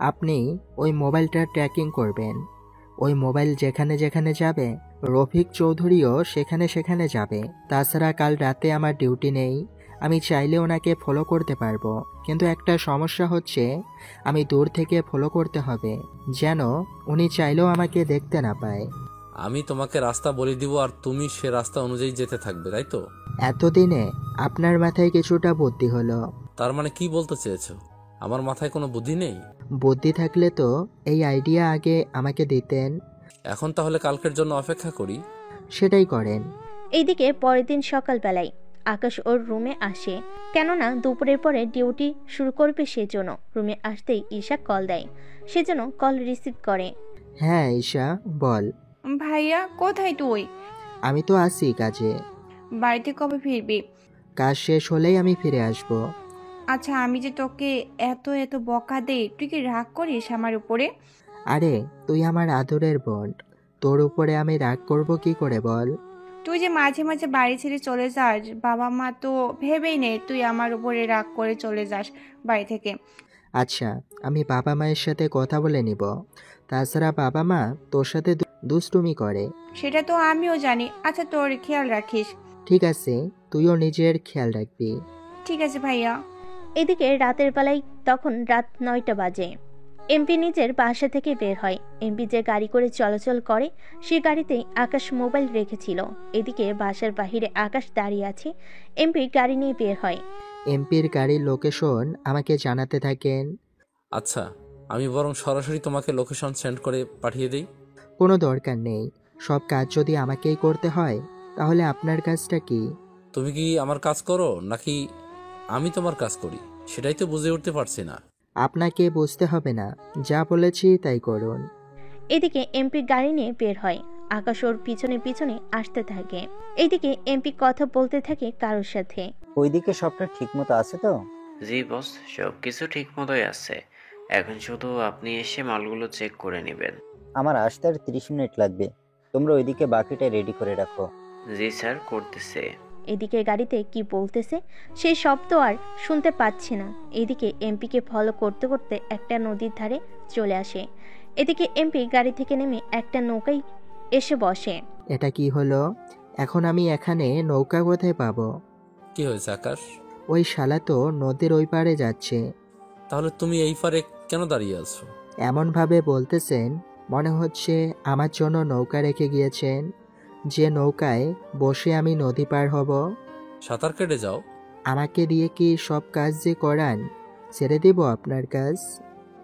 Speaker 2: আপনি ওই মোবাইলটা ট্র্যাকিং করবেন। ওই মোবাইল যেখানে যেখানে যাবে রফিক চৌধুরীও সেখানে সেখানে যাবে। তাছাড়া কাল রাতে আমার ডিউটি নেই, আমি চাইলে ওনাকে ফলো করতে পারবো। কিন্তু একটা সমস্যা হচ্ছে, আমি দূর থেকে ফলো করতে হবে, যেন উনি চাইলেও আমাকে দেখতে না পায়।
Speaker 11: আমি তোমাকে রাস্তা বলে দিব আর তুমি সে রাস্তা অনুযায়ী যেতে থাকবে, তাই তো?
Speaker 2: এতদিনে আপনার মাথায় কিছুটা বুদ্ধি হলো।
Speaker 11: তার মানে কি বলতে চেয়েছো? আমার মাথায় কোনো বুদ্ধি নেই?
Speaker 2: বুদ্ধি থাকলে তো এই আইডিয়া আগে আমাকে দিতেন।
Speaker 11: এখন তাহলে কালকের জন্য অপেক্ষা করি।
Speaker 2: সেটাই করেন।
Speaker 1: এইদিকে পরের দিন সকালবেলায় আকাশ ওর রুমে আসে, কেননা দুপুরের পরে ডিউটি শুরু করবে সেজন্য। রুমে আসতেই ঈশা কল দেয়, সেজন্য কল রিসিভ করে।
Speaker 2: হ্যাঁ ঈশা বল।
Speaker 4: ভাইয়া কোথায় তুই?
Speaker 2: আমি তো আসি কাজে।
Speaker 4: বাড়িতে কবে ফিরবি?
Speaker 2: কাজ শেষ হলেই আমি ফিরে আসব।
Speaker 4: আচ্ছা, আমি যে তোকে এত এত বকা দেই, তুই কি রাগ করিস আমার উপরে?
Speaker 2: আরে তুই আমার আদরের বোন, তোর উপরে আমি রাগ করব কি করে বল?
Speaker 4: তুই যে মাঝে মাঝে বাড়ি ছেড়ে চলে যাস, বাবা মা তো ভেবেই নে তুই আমার উপরে রাগ করে চলে যাস বাড়ি থেকে।
Speaker 2: আচ্ছা, আমি বাবা মায়ের সাথে কথা বলে নিব। তাছাড়া বাবা মা তোর সাথে দুষ্টুমি করে।
Speaker 4: সেটা তো আমিও জানি। আচ্ছা, তোর খেয়াল রাখিস।
Speaker 2: ঠিক আছে, তুইও নিজের খেয়াল রাখবি।
Speaker 4: ঠিক আছে ভাইয়া।
Speaker 1: এদিকে রাতের বেলায় তখন রাত 9টা বাজে। এমপি নিজের বাসা থেকে বের হয়। এমপি যে গাড়ি করে চলাচল করে সে গাড়িতেই আকাশ মোবাইল রেখেছিল। এদিকে বাসার বাহিরে আকাশ দাঁড়িয়ে আছে। এমপি গাড়ি নিয়ে বের হয়।
Speaker 2: এমপির গাড়ির লোকেশন আমাকে জানাতে থাকেন।
Speaker 11: আচ্ছা, আমি বরং সরাসরি তোমাকে লোকেশন সেন্ড করে পাঠিয়ে দিই।
Speaker 2: কোনো দরকার নেই, সব কাজ যদি আমাকেই করতে হয় তাহলে আপনার কাজটা কি?
Speaker 11: তুমি কি আমার কাজ করো নাকি আমি তোমার কাজ করি সেটাই তো বুঝে উঠতে পারছি না।
Speaker 2: আপনাকে বুঝতে হবে না, যা বলেছি তাই করুন।
Speaker 1: এদিকে এমপি গাড়ি নিয়ে বের হয়। আকাশ ওর পিছনে পিছনে আসতে থাকে। এইদিকে এমপি কথা বলতে থাকে কারোর সাথে।
Speaker 10: ওইদিকে সবটা ঠিক মতো আছে তো?
Speaker 14: জি বস, সব কিছু ঠিক মতোই আছে। এখন শুধু আপনি এসে মালগুলো চেক করে নেবেন।
Speaker 10: আমার আসতে আর 30 মিনিট লাগবে, তোমরা ওইদিকে বাকিটা রেডি করে রাখো।
Speaker 14: জি স্যার, করতেছে।
Speaker 1: এদিকে গাড়িতে কি বলতেছে সেই শব্দ আর শুনতে পাচ্ছে না। এদিকে এমপিকে ফলো করতে করতে একটা নদীর ধারে চলে আসে। এদিকে এমপি গাড়ি থেকে নেমে একটা নৌকায় এসে বসে।
Speaker 2: এটা কি হলো? এখন আমি এখানে নৌকা কোথায় পাবো?
Speaker 11: কি হয়েছে আকাশ?
Speaker 2: ওই শালা তো নদীর ওই পারে যাচ্ছে।
Speaker 11: তাহলে তুমি এই পারে কেন দাঁড়িয়ে আছো?
Speaker 2: এমনভাবে বলতেছেন মনে হচ্ছে আমার জন্য নৌকা রেখে গিয়েছেন, যে নৌকায় বসে আমি নদী পার হব।
Speaker 11: সাঁতার কেটে যাও।
Speaker 2: আমাকে দিয়ে কি সব কাজ যে করান? ছেড়ে দিব আপনার কাজ?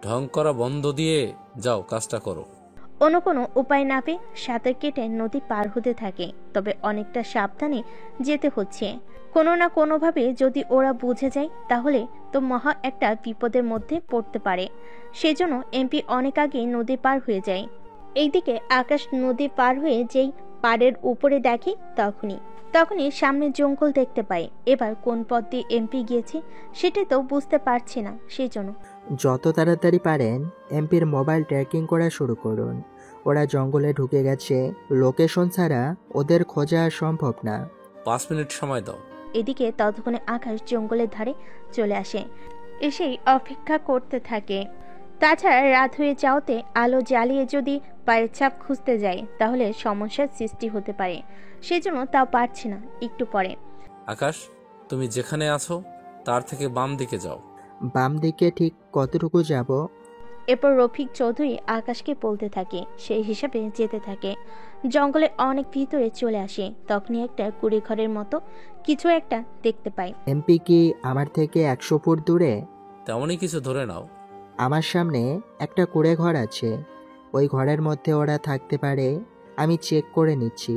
Speaker 11: ঢং করা বন্ধ দিয়ে যাও, কাজটা করো।
Speaker 1: অন্য কোনো উপায় না পেয়ে সাঁতার কেটে নদী পার হতে থাকে। তবে অনেকটা সাবধানে যেতে হচ্ছে। কোনো না কোনোভাবে যদি ওরা বুঝে যায় তাহলে তো মহা একটা বিপদের মধ্যে পড়তে পারে। সেজন্য এমপি অনেক আগে নদী পার হয়ে যায়। এইদিকে আকাশ নদী পার হয়ে যেই পাড়ের উপরে দেখে তখনই সামনে জঙ্গল দেখতে পায়। এবার কোন পথ দিয়ে এমপি গিয়েছে সেটাই তো বুঝতে পারছে না। সেজন্য
Speaker 2: যত তাড়াতাড়ি পারেন এমপির মোবাইল ট্র্যাকিং করা শুরু করুন। ওরা জঙ্গলে ঢুকে গেছে, লোকেশন ছাড়া ওদের খোঁজা সম্ভব না।
Speaker 11: 5 মিনিট সময় দাও।
Speaker 1: এদিকে ততক্ষণে আকাশ জঙ্গলের ধারে চলে আসে। এসেই অপেক্ষা করতে থাকে। তাছাড়া রাত হয়ে যাওয়াতে আলো জ্বালিয়ে যদি পায়ের ছাপ খুঁজতে যায় তাহলে সমস্যার সৃষ্টি হতে পারে। সেজন্য তাও পারছে না। একটু পরে
Speaker 11: আকাশ, তুমি যেখানে আছো তার থেকে বাম দিকে যাও।
Speaker 2: বাম দিকে ঠিক কতটুকু যাব?
Speaker 1: এরপর রফিক চৌধুরী আকাশকে বলতে থাকে, সেই হিসাবে যেতে থাকে। জঙ্গলে অনেক ভিতরে চলে আসে। তখনই একটা কুড়ে ঘরের মতো কিছু একটা দেখতে পায়।
Speaker 2: এমপি কি আমার থেকে 100 ফুট দূরে?
Speaker 11: তেমনই কিছু ধরে নাও।
Speaker 2: আমার সামনে একটা কুড়ে ঘর আছে, ওই ঘরের মধ্যে ওরা থাকতে পারে। আমি চেক করে নিচ্ছি।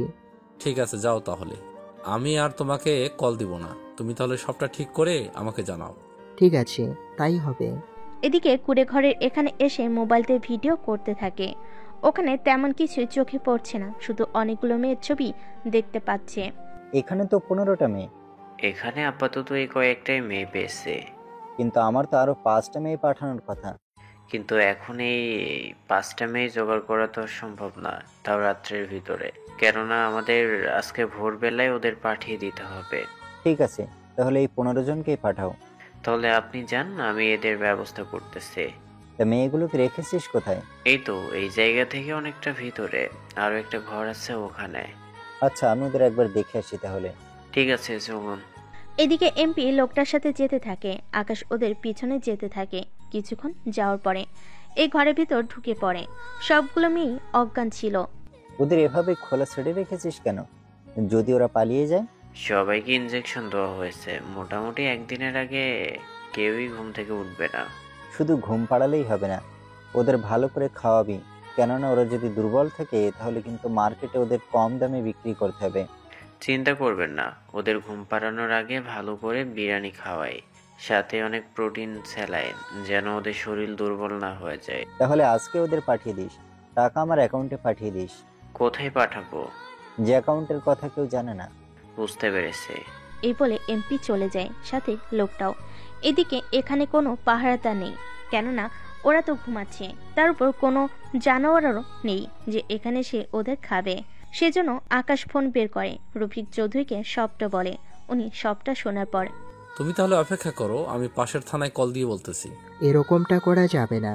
Speaker 11: ঠিক আছে, যাও তাহলে। আমি আর তোমাকে কল দিব না, তুমি তাহলে সবটা ঠিক করে আমাকে জানাও।
Speaker 2: ঠিক আছে, তাই হবে।
Speaker 1: এদিকে কুড়ে ঘরের এখানে এসে মোবাইলতে ভিডিও করতে থাকে। ওখানে তেমন কিছু চোখে পড়ছে না, শুধু অনেকগুলো মেয়ের ছবি দেখতে পাচ্ছে।
Speaker 10: এখানে তো 15টা মেয়ে।
Speaker 14: এখানে আপাতত এই কয়েকটাই মেয়ে পেয়েছে,
Speaker 10: কিন্তু আমার তো আরো 5টা মেয়ে পাঠানোর কথা।
Speaker 14: কিন্তু এখন এই 5টা মেয়ে জোগাড় করা তো সম্ভব না, তাও রাত্রের ভিতরে। কেননা আমাদের আজকে ভোরবেলায় ওদের পাঠিয়ে দিতে হবে।
Speaker 10: ঠিক আছে, তাহলে এই 15 জনকেই পাঠাও।
Speaker 14: তাহলে আপনি যান, আমি এদের ব্যবস্থা করতেছি।
Speaker 10: তা মেয়েগুলোকে রেখেছিস কোথায়?
Speaker 14: এই তো এই জায়গা থেকে অনেকটা ভিতরে, আরো একটা ঘর আছে ওখানে।
Speaker 10: আচ্ছা, আমি ওদের একবার দেখে আসি তাহলে।
Speaker 14: ঠিক আছে, চলুন।
Speaker 1: এদিকে এমপি লোকটার সাথে যেতে থাকে। আকাশ ওদের পিছনে যেতে থাকে। কিছুক্ষণ যাওয়ার পরে এই ঘরের ভিতর ঢুকে পড়ে। সবগুলো মেয়েই অজ্ঞান ছিল।
Speaker 10: ওদের এভাবে খোলা ছেড়ে রেখেছিস কেন? যদি ওরা পালিয়ে যায়?
Speaker 14: সবাইকে ইনজেকশন দেওয়া হয়েছে, মোটামুটি একদিনের আগে কেউই ঘুম থেকে উঠবে না।
Speaker 10: শুধু ঘুম পাড়ালেই হবে না, ওদের ভালো করে খাওয়াবি। কেননা ওরা যদি দুর্বল থাকে তাহলে কিন্তু মার্কেটে ওদের কম দামে বিক্রি করতে হবে।
Speaker 14: চিন্তা করবেন না, ওদের ঘুম পাড়ানোর আগে ভালো করে বিরিয়ানি খাওয়াই, সাথে অনেক প্রোটিন স্যালাইন, যেন ওদের শরীর দুর্বল না হয়ে যায়।
Speaker 10: তাহলে আজকে ওদের পাঠিয়ে দিস, টাকা আমার অ্যাকাউন্টে পাঠিয়ে দিস।
Speaker 14: কোথায় পাঠাবো?
Speaker 10: যে অ্যাকাউন্টের কথা কেউ জানে না।
Speaker 14: বুঝতে পেরেছি।
Speaker 1: এই বলে এমপি চলে যায়, সাথে লোকটাও। এদিকে এখানে কোনো পাহারাদার নেই, কেননা ওরা তো ঘুমাচ্ছে। তার উপর কোনো জানোয়ারও নেই যে এখানে সে ওদের খাবে। সেজন্য আকাশ ফোন বের করে রফিক চৌধুরীকে সবটা বলে। উনি সবটা শোনার পর,
Speaker 11: তুমি তাহলে অপেক্ষা করো, আমি পাশের থানায় কল দিয়ে বলতেছি।
Speaker 2: এরকমটা করা যাবে না।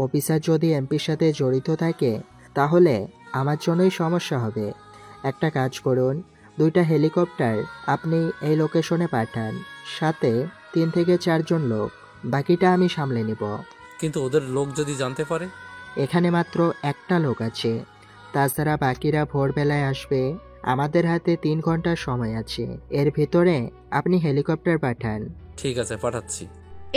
Speaker 2: অফিসার যদি এমপির সাথে জড়িত থাকে তাহলে আমার জন্যই সমস্যা হবে। একটা কাজ করুন, 2টা হেলিকপ্টার আপনি এই লোকেশনে পাঠান, সাথে 3 থেকে 4 জন লোক, বাকিটা আমি সামলে নিব।
Speaker 11: কিন্তু ওদের লোক যদি জানতে পারে?
Speaker 2: এখানে মাত্র একটা লোক আছে, তাছাড়া বাকিরা ভোরবেলায় আসবে। আমাদের হাতে 3 ঘন্টার সময় আছে, এর ভিতরে আপনি হেলিকপ্টার পাঠান।
Speaker 11: ঠিক আছে, পাঠাচ্ছি।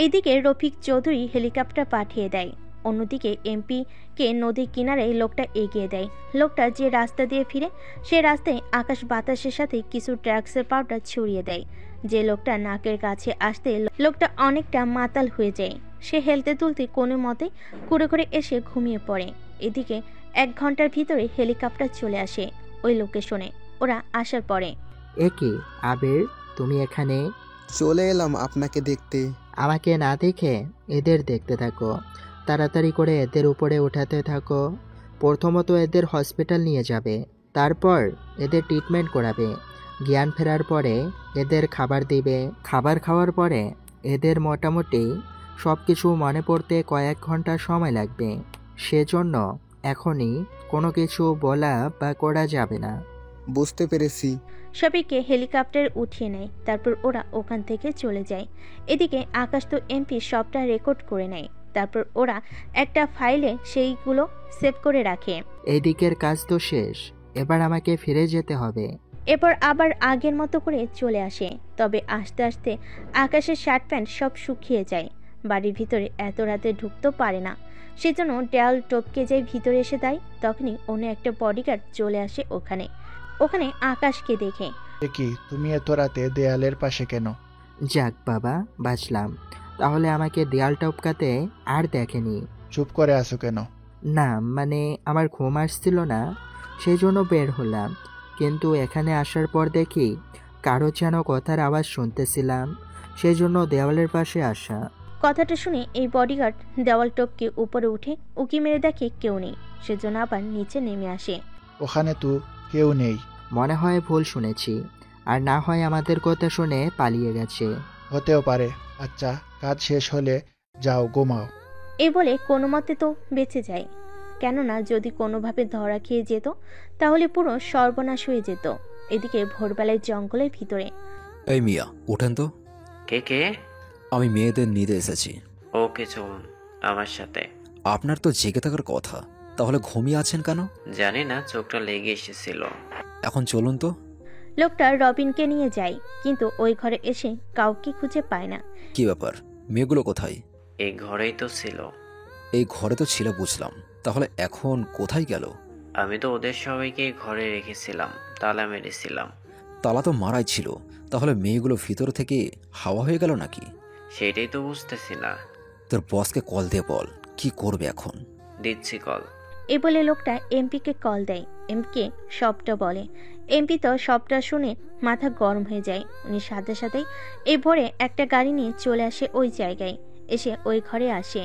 Speaker 1: এইদিকে রফিক চৌধুরী হেলিকপ্টার পাঠিয়ে দেয়। অন্যদিকে এমপি কে নদীর কিনারে লোকটা এগিয়ে দেয়। লোকটা যে রাস্তা দিয়ে ফিরে সে রাস্তায় আকাশ বাতাসের সাথে কিছু ড্রাগসের পাউডার ছড়িয়ে দেয়। যে লোকটা নাকের কাছে আসতে লোকটা অনেকটা মাতাল হয়ে যায়। সে হেলতে তুলতে কোনো মতে কুড়ে করে এসে ঘুমিয়ে পড়ে। এদিকে 1 ঘন্টার ভিতরে হেলিকপ্টার চলে আসে ওই লোকেশনে। ওরা আসার পরে,
Speaker 2: এ কি আবির, তুমি এখানে?
Speaker 15: চলে এলাম আপনাকে দেখতে।
Speaker 2: আমাকে না দেখে এদের দেখতে থাকো, তাড়াতাড়ি করে এদের উপরে উঠাতে থাকো। প্রথমত এদের হসপিটাল নিয়ে যাবে, তারপর এদের ট্রিটমেন্ট করাবে। জ্ঞান ফেরার পরে এদের খাবার দিবে। খাবার খাওয়ার পরে এদের মোটামুটি সব কিছু মনে পড়তে কয়েক ঘন্টা সময় লাগবে। সেজন্য এখনই কোনো কিছু বলা বা করা যাবে না।
Speaker 15: বুঝতে পেরেছি।
Speaker 1: সবাইকে হেলিকপ্টার উঠিয়ে নেয়, তারপর ওরা ওখান থেকে চলে যায়। এদিকে আকাশ তো এমপি সবটা রেকর্ড করে নেয়। তারপর ওরা একটা ফাইলে সেইগুলো সেভ করে রাখে।
Speaker 2: এই দিকের কাজ তো শেষ, এবার আমাকে ফিরে যেতে হবে।
Speaker 1: এরপর আবার আগের মতো করে চলে আসে। তবে আস্তে আস্তে আকাশের শার্ট প্যান্ট সব শুকিয়ে যায়। বাড়ির ভিতরে এত রাতে ঢুকতেও পারে না, সেজন্য দেয়াল টপকে যায় ভিতরে এসে দেয়। তখনই অন্য একটা বডিগার্ড চলে আসে ওখানে আকাশকে দেখে।
Speaker 12: কি তুমি এত রাতে দেয়ালের পাশে কেন?
Speaker 2: যাক বাবা, বাঁচলাম। তাহলে আমাকে দেয়াল টপকাতে আর দেখেনি।
Speaker 12: চুপ করে আছো কেন?
Speaker 2: না মানে আমার ঘুম আসছিল না, সেই জন্য বের হলাম। কিন্তু এখানে আসার পর দেখি কারো যেন কথার আওয়াজ শুনতেছিলাম, সেই জন্য দেওয়ালের পাশে আসা।
Speaker 1: কথাটা শুনে এই বডিগার্ড দেওয়াল টপকে উপরে উঠে উকি মেরে দেখে কেউ নেই, সেজন্য আবার নিচে নেমে আসে।
Speaker 12: ওখানে তো কেউ নেই।
Speaker 2: মনে হয় ভুল শুনেছি, আর না হয় আমাদের কথা শুনে পালিয়ে গেছে।
Speaker 12: হতেও পারে। আচ্ছা, কাজ শেষ হলে যাও, ঘুমাও।
Speaker 1: এই বলে কোনো মতে তো বেঁচে যায়, কেননা যদি কোনোভাবে ধরা খেয়ে যেত তাহলে পুরো সর্বনাশ হয়ে যেত। এদিকে ভোরবেলায় জঙ্গলের ভিতরে,
Speaker 16: এই মিয়া, উঠেন তো।
Speaker 14: কে?
Speaker 16: আমি মেয়েদের নিতে এসেছি।
Speaker 14: ওকে, চলুন আমার সাথে।
Speaker 16: আপনার তো জেগে থাকার কথা, তাহলে ঘুমিয়ে আছেন কেন?
Speaker 14: জানি না, চোখটা লেগে এসেছিল।
Speaker 16: এখন চলুন তো।
Speaker 1: লোকটা রবিনকে নিয়ে যায়, কিন্তু ওই ঘরে এসে কাউকে খুঁজে পায় না।
Speaker 16: কি ব্যাপার, মেয়েগুলো কোথায়?
Speaker 14: এই ঘরেই তো ছিল।
Speaker 16: এই ঘরে তো ছিল, বুঝলাম, তাহলে এখন কোথায় গেল?
Speaker 14: আমি তো ওদের সবাইকে ঘরে রেখেছিলাম, তালা মেরেছিলাম।
Speaker 16: তালা তো মারাই ছিল, তাহলে মেয়েগুলো ভিতর থেকে হাওয়া হয়ে গেল নাকি?
Speaker 14: সেটাই তো বুঝতেছি না।
Speaker 16: তোর বসকে কল দিয়ে বল কি করবে এখন।
Speaker 14: দিচ্ছি কল।
Speaker 1: এই বলে লোকটা এমপিকে কল দেয়। এমপিকে সবটা বলে। এমপি তো সবটা শুনে মাথা গরম হয়ে যায়। উনি সাথে সাথেই এই ভোরে একটা গাড়ি নিয়ে চলে আসে ওই জায়গায়, এসে ওই ঘরে আসে।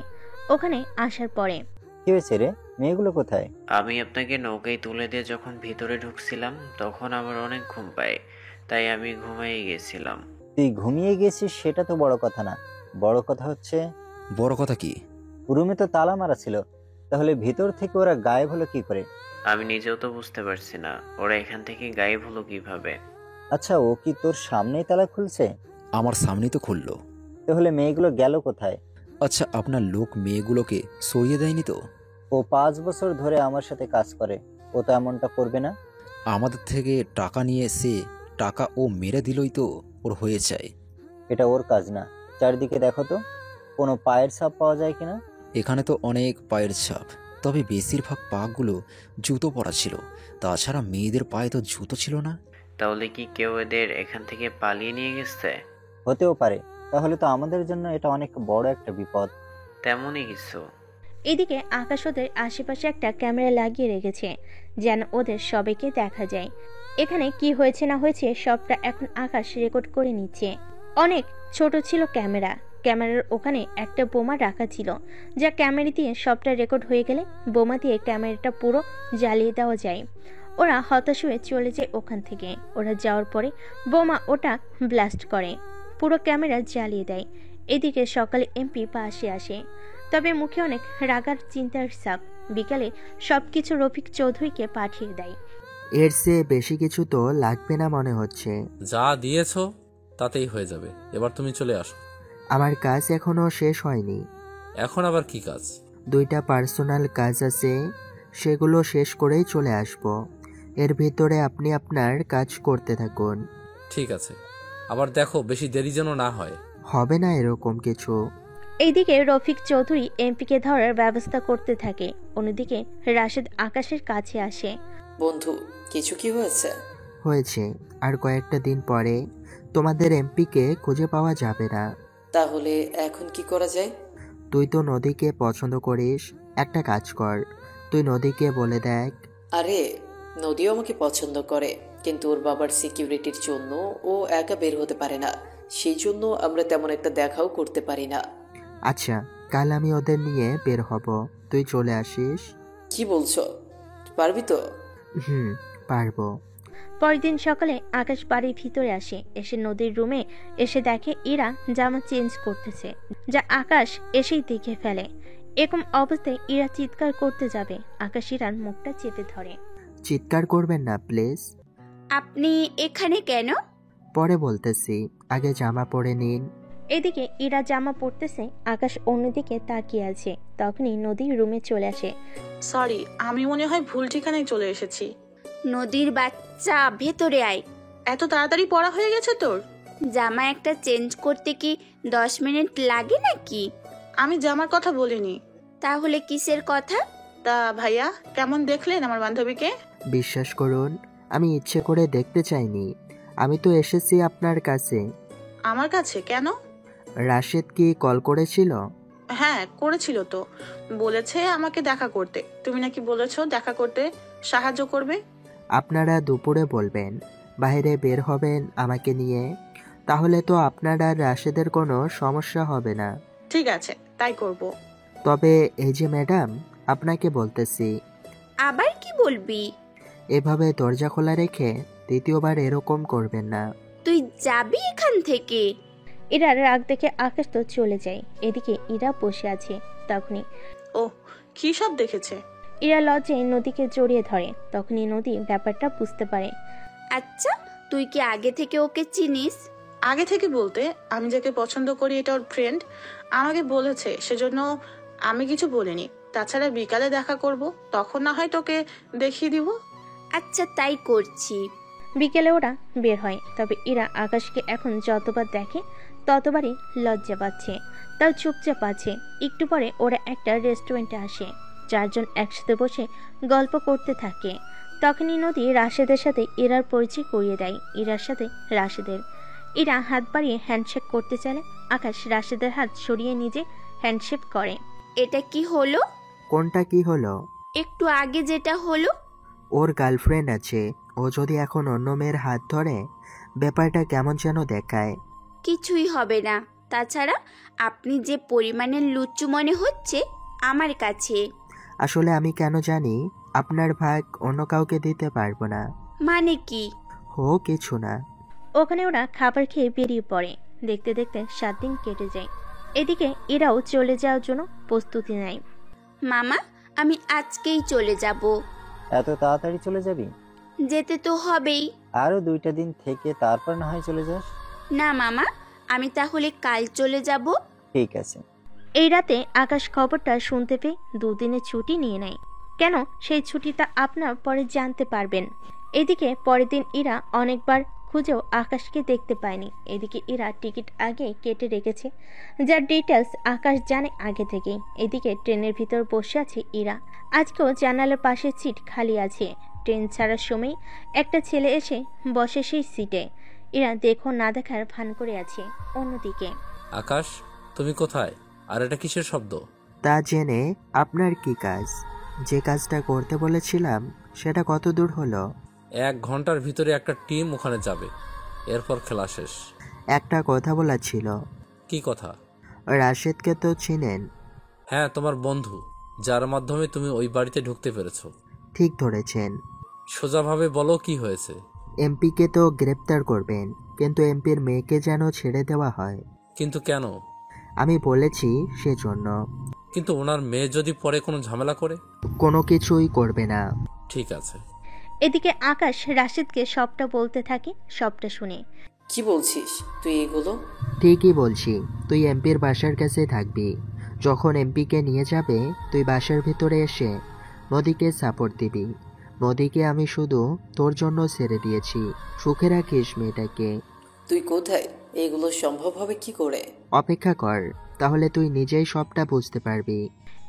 Speaker 1: ওখানে আসার পরে,
Speaker 10: কি হয়েছে রে, মেয়েগুলো কোথায়?
Speaker 14: আমি আপনাকে নৌকায় তুলে দিয়ে যখন ভিতরে ঢুকছিলাম তখন আমার অনেক ঘুম পায়, তাই আমি ঘুমিয়ে গেছিলাম।
Speaker 10: তুই ঘুমিয়ে গেছিস সেটা তো বড় কথা না, বড় কথা হচ্ছে।
Speaker 16: বড় কথা কি?
Speaker 10: রুমে তো তালা মারা ছিল, তাহলে ভিতর থেকে ওরা গায়েব হলো কি করে?
Speaker 14: আমি নিজেও তো বুঝতে পারছি না ওরা এখান থেকে গায়েব হলো কিভাবে।
Speaker 10: আচ্ছা, ও কি তোর সামনেই তালা খুলছে?
Speaker 16: আমার সামনেই তো খুললো।
Speaker 10: তাহলে মেয়েগুলো গেল কোথায়?
Speaker 16: আচ্ছা, আপনার লোক মেয়েগুলোকে সরিয়ে দেয়নি তো?
Speaker 10: ও 5 বছর ধরে আমার সাথে কাজ করে, ও তো এমনটা করবে না।
Speaker 16: আমাদের থেকে টাকা নিয়ে এসে টাকা ও মেরে দিলই তো ওর হয়ে যায়।
Speaker 10: এটা ওর কাজ না। চারিদিকে দেখো তো, কোনো পায়ের ছাপ পাওয়া যায় কিনা।
Speaker 16: এখানে তো অনেক পায়ের ছাপ, তবে বেশিরভাগ পাগুলো জুতো পরা ছিল। তাছাড়া মেয়েদের পায়ে তো জুতো ছিল না।
Speaker 14: তাহলে কি কেউ এদের এখান থেকে পালিয়ে নিয়ে গেছে?
Speaker 10: হতেও পারে, তাহলে তো আমাদের জন্য এটা অনেক বড় একটা বিপদ।
Speaker 14: তেমনই কিছু।
Speaker 1: এদিকে আকাশ ওদের আশেপাশে একটা ক্যামেরা লাগিয়ে রেখেছে যেন ওদের সবাইকে দেখা যায়। এখানে কি হয়েছে না হয়েছে সবটা এখন আকাশ রেকর্ড করে নিচ্ছে। অনেক ছোট ছিল ক্যামেরার ওখানে একটা বোমা রাখা ছিল, যা ক্যামেরা দিয়ে সবটা রেকর্ড হয়ে গেলে বোমা দিয়ে ক্যামেরাটা পুরো জ্বালিয়ে দেওয়া যায়। ওরা হতাশ হয়ে চলে যায় ওখান থেকে। ওরা যাওয়ার পরে বোমা ওটা ব্লাস্ট করে, পুরো ক্যামেরা জ্বালিয়ে দেয়। এদিকে সকালে এমপি পাশে আসে, তবে মুখে অনেক রাগার চিন্তার ছাপ। বিকালে সবকিছু রফিক চৌধুরীকে পাঠিয়ে দেয়।
Speaker 2: এর চেয়ে বেশি কিছু তো লাগবে না মনে হচ্ছে।
Speaker 11: যা দিয়েছো তাতেই হয়ে যাবে, এবার তুমি চলে আসো।
Speaker 2: আমার কাজ এখনো শেষ হয়নি।
Speaker 11: এখন আবার কি কাজ?
Speaker 2: 2টা পার্সোনাল কাজ আছে, সেগুলো শেষ করেই চলে আসব। এর ভিতরে আপনি আপনার কাজ করতে থাকুন।
Speaker 11: ঠিক আছে, আবার দেখো বেশি দেরি যেন না হয়।
Speaker 2: হবে না এরকম কিছু।
Speaker 1: এইদিকে রফিক চৌধুরী এমপিকে ধরার ব্যবস্থা করতে থাকে। অন্যদিকে রাশেদ আকাশের কাছে আসে।
Speaker 9: বন্ধু, কিছু কি হয়েছে?
Speaker 2: হয়েছে, আর কয়েকটা দিন পরে তোমাদের এমপিকে খুঁজে পাওয়া যাবে না।
Speaker 9: তাহলে এখন কি করা যায়?
Speaker 2: তুই তো নদীকে পছন্দ করিস, একটা কাজ কর, তুই নদীকে বলে দেখ।
Speaker 9: আরে, নদীও আমাকে পছন্দ করে, কিন্তু ওর বাবার সিকিউরিটির জন্য ও একা বের হতে পারে না। সেই জন্য আমরা তেমন একটা দেখাও করতে পারি না।
Speaker 2: আচ্ছা, কাল আমি ওদের নিয়ে বের হব, তুই চলে আসিস।
Speaker 9: কি বলছো, পারবি তো?
Speaker 2: পারবো।
Speaker 1: পরের দিন সকালে আকাশ বাড়ির ভিতরে আসে। এসে নদীর রুমে এসে দেখে ইরা জামা চেঞ্জ করতেছে, যা আকাশ এসেই দেখে ফেলে। এরকম অবস্থায় ইরা চিৎকার করতে যাবে, আকাশ ইরার মুখটা চেপে ধরে।
Speaker 2: চিৎকার করবেন না প্লিজ।
Speaker 5: আপনি এখানে কেন?
Speaker 2: পরে বলতেছি, আগে জামা পরে নিন।
Speaker 1: এদিকে ইরা জামা পরতেছে, আকাশ অন্যদিকে তাকিয়ে আছে। তখনই নদীর রুমে চলে আসে।
Speaker 13: সরি, আমি মনে হয় ভুল ঠিকানায় চলে এসেছি।
Speaker 5: নদীর বাচ্চা, ভেতরে আয়।
Speaker 13: এত তাড়াতাড়ি পড়া হয়ে গেছে তোর?
Speaker 5: জামা একটা চেঞ্জ করতে কি 10 মিনিট লাগে নাকি?
Speaker 13: আমি জামার কথা বলিনি।
Speaker 5: তাহলে কিসের কথা?
Speaker 13: তা ভাইয়া, কেমন দেখলেন আমার বান্ধবীকে?
Speaker 2: বিশ্বাস করুন, আমি ইচ্ছে করে দেখতে চাইনি। আমি তো এসেছি আপনার কাছে।
Speaker 13: আমার কাছে কেন?
Speaker 2: রাশেদ কি কল করেছিল?
Speaker 13: হ্যাঁ, করেছিল তো। বলেছে আমাকে দেখা করতে। তুমি নাকি বলেছো দেখা করতে সাহায্য করবে।
Speaker 2: আপনারা দুপুরে বলবেন, বাইরে বের হবেন আমাকে নিয়ে, তাহলে তো আপনার আর রাশেদের কোনো সমস্যা হবে না।
Speaker 13: ঠিক আছে, তাই করব।
Speaker 2: তবে এই যে ম্যাডাম, আপনাকে বলতেছি।
Speaker 5: আবার কি বলবি?
Speaker 2: এভাবে দরজা খোলা রেখে দ্বিতীয়বার এরকম করবেন না।
Speaker 5: তুই যাবি এখান থেকে?
Speaker 1: ইরার রাগ দেখে আকাশ তো চলে যায়। এদিকে ইরা বসে আছে। তখনই
Speaker 13: ও কি সব দেখেছে?
Speaker 1: ইরা লজ্জায় নদীকে জড়িয়ে ধরে। তখনই নদী ব্যাপারটা বুঝতে পারে।
Speaker 5: আচ্ছা, তুই কি আগে থেকে ওকে চিনিস?
Speaker 13: আগে থেকে বলতে, আমি যাকে পছন্দ করি এটা ওর ফ্রেন্ড আমাকে বলেছে, সেজন্য আমি কিছু বলিনি। তাছাড়া বিকালে দেখা করব, তখন না হয় তোকে দেখিয়ে দিব।
Speaker 5: আচ্ছা, তাই করছি।
Speaker 1: বিকেলে ওরা বের হয়। তবে ইরা আকাশকে এখন যতবার দেখে ততবারই লজ্জা পাচ্ছে, তাও চুপচাপ আছে। একটু পরে ওরা একটা রেস্টুরেন্টে আসে। 4 জন একসাথে বসে গল্প করতে থাকে। তখনই নদী রাশেদের সাথে ইরার পরিচয় করিয়ে দেয়, ইরার সাথে রাশেদের। ইরা হাত বাড়িয়ে হ্যান্ডশেক করতে চাইলে আকাশ রাশেদের হাত সরিয়ে নিজে হ্যান্ডশেক করে।
Speaker 5: এটা কি হলো?
Speaker 2: কোনটা কি হলো?
Speaker 5: একটু আগে যেটা হলো।
Speaker 2: ওর গার্লফ্রেন্ড আছে, ও যদি এখন অন্য মেয়ের হাত ধরে ব্যাপারটা কেমন যেন দেখায়।
Speaker 5: কিছুই হবে না। তাছাড়া আপনি যে পরিমাণের লুচ্চু মনে হচ্ছে আমার কাছে।
Speaker 2: আসলে আমি কেন জানি আপনার ভাগ অন্য কাউকে দিতে পারবো না।
Speaker 5: মানে কি?
Speaker 2: কিছু না।
Speaker 1: ওখানে ওরা খাবার খেয়ে বেরিয়ে পড়ে। দেখতে দেখতে 7 দিন কেটে যায়। এদিকে এরাও চলে যাওয়ার জন্য প্রস্তুতি নেয়।
Speaker 5: মামা, আমি আজকেই চলে যাব।
Speaker 10: এত তাড়াতাড়ি চলে যাবি?
Speaker 5: যেতে তো হবেই।
Speaker 10: আরো 2টা দিন থেকে তারপর না হয় চলে যাস।
Speaker 5: না মামা, আমি তাহলে কাল চলে যাব।
Speaker 10: ঠিক আছে।
Speaker 1: এই রাতে আকাশ খবরটা শুনতে পেয়ে 2 দিনের ছুটি নিয়ে নেয়। কেন, সেই ছুটিটা আপনার পরে জানতে পারবেন। এদিকে পরের দিন ইরা অনেকবার খুঁজেও আকাশকে দেখতে পায়নি। এদিকে ইরা টিকিট আগে কেটে রেখেছে, যার ডিটেলস আকাশ জানে আগে থেকে। এদিকে ট্রেনের ভিতর বসে আছে ইরা। আজকেও জানালার পাশে সিট খালি আছে। ট্রেন ছাড়ার সময় একটা ছেলে এসে বসে সেই সিটে। ইরা দেখো না দেখার ভান করে আছে। অন্যদিকে
Speaker 11: আকাশ, তুমি কোথায়? আর এটা কিসের শব্দ?
Speaker 2: তা জেনে আপনার কি কাজ? যে কাজটা করতে বলেছিলাম সেটা কত দূর হলো?
Speaker 11: 1 ঘন্টার ভিতরে একটা টিম ওখানে যাবে, এরপর খেলা শেষ।
Speaker 2: একটা কথা বলার ছিল।
Speaker 11: কি কথা?
Speaker 2: রাশেদকে তো চিনেন?
Speaker 11: হ্যাঁ, তোমার বন্ধু, যার মাধ্যমে তুমি ওই বাড়িতে ঢুকতে পেরেছো।
Speaker 2: ঠিক ধরেছেন।
Speaker 11: সোজাভাবে বলো কি হয়েছে।
Speaker 2: এমপিকে তো গ্রেপ্তার করবেন, কিন্তু এমপির মেয়েকে যেন ছেড়ে দেওয়া হয়।
Speaker 11: কিন্তু কেন?
Speaker 2: আমি বলেছি সেজন্য।
Speaker 11: কিন্তু ওনার মেয়ে যদি পরে কোনো ঝামেলা করে?
Speaker 2: কোনো কিছুই করবে না।
Speaker 11: ঠিক আছে।
Speaker 1: এদিকে আকাশ রাশিদকে সবটা বলতে থাকে। সবটা শুনে
Speaker 9: কি বলছিস তুই এগুলো?
Speaker 2: ঠিকই বলছি, তুই এমপির বাসার কাছে থাকবি। যখন এমপিকে নিয়ে যাবে তুই বাসার ভিতরে এসে নদীকে সাপোর্ট দিবি। নদীকে আমি শুধু তোর জন্য ছেড়ে দিয়েছি, সুখে রাখিস মেয়েটাকে।
Speaker 9: তুই কোথায়? এগুলো সম্ভব হবে কি করে?
Speaker 2: অপেক্ষা কর, তাহলে তুই নিজেই সবটা বুঝতে পারবি।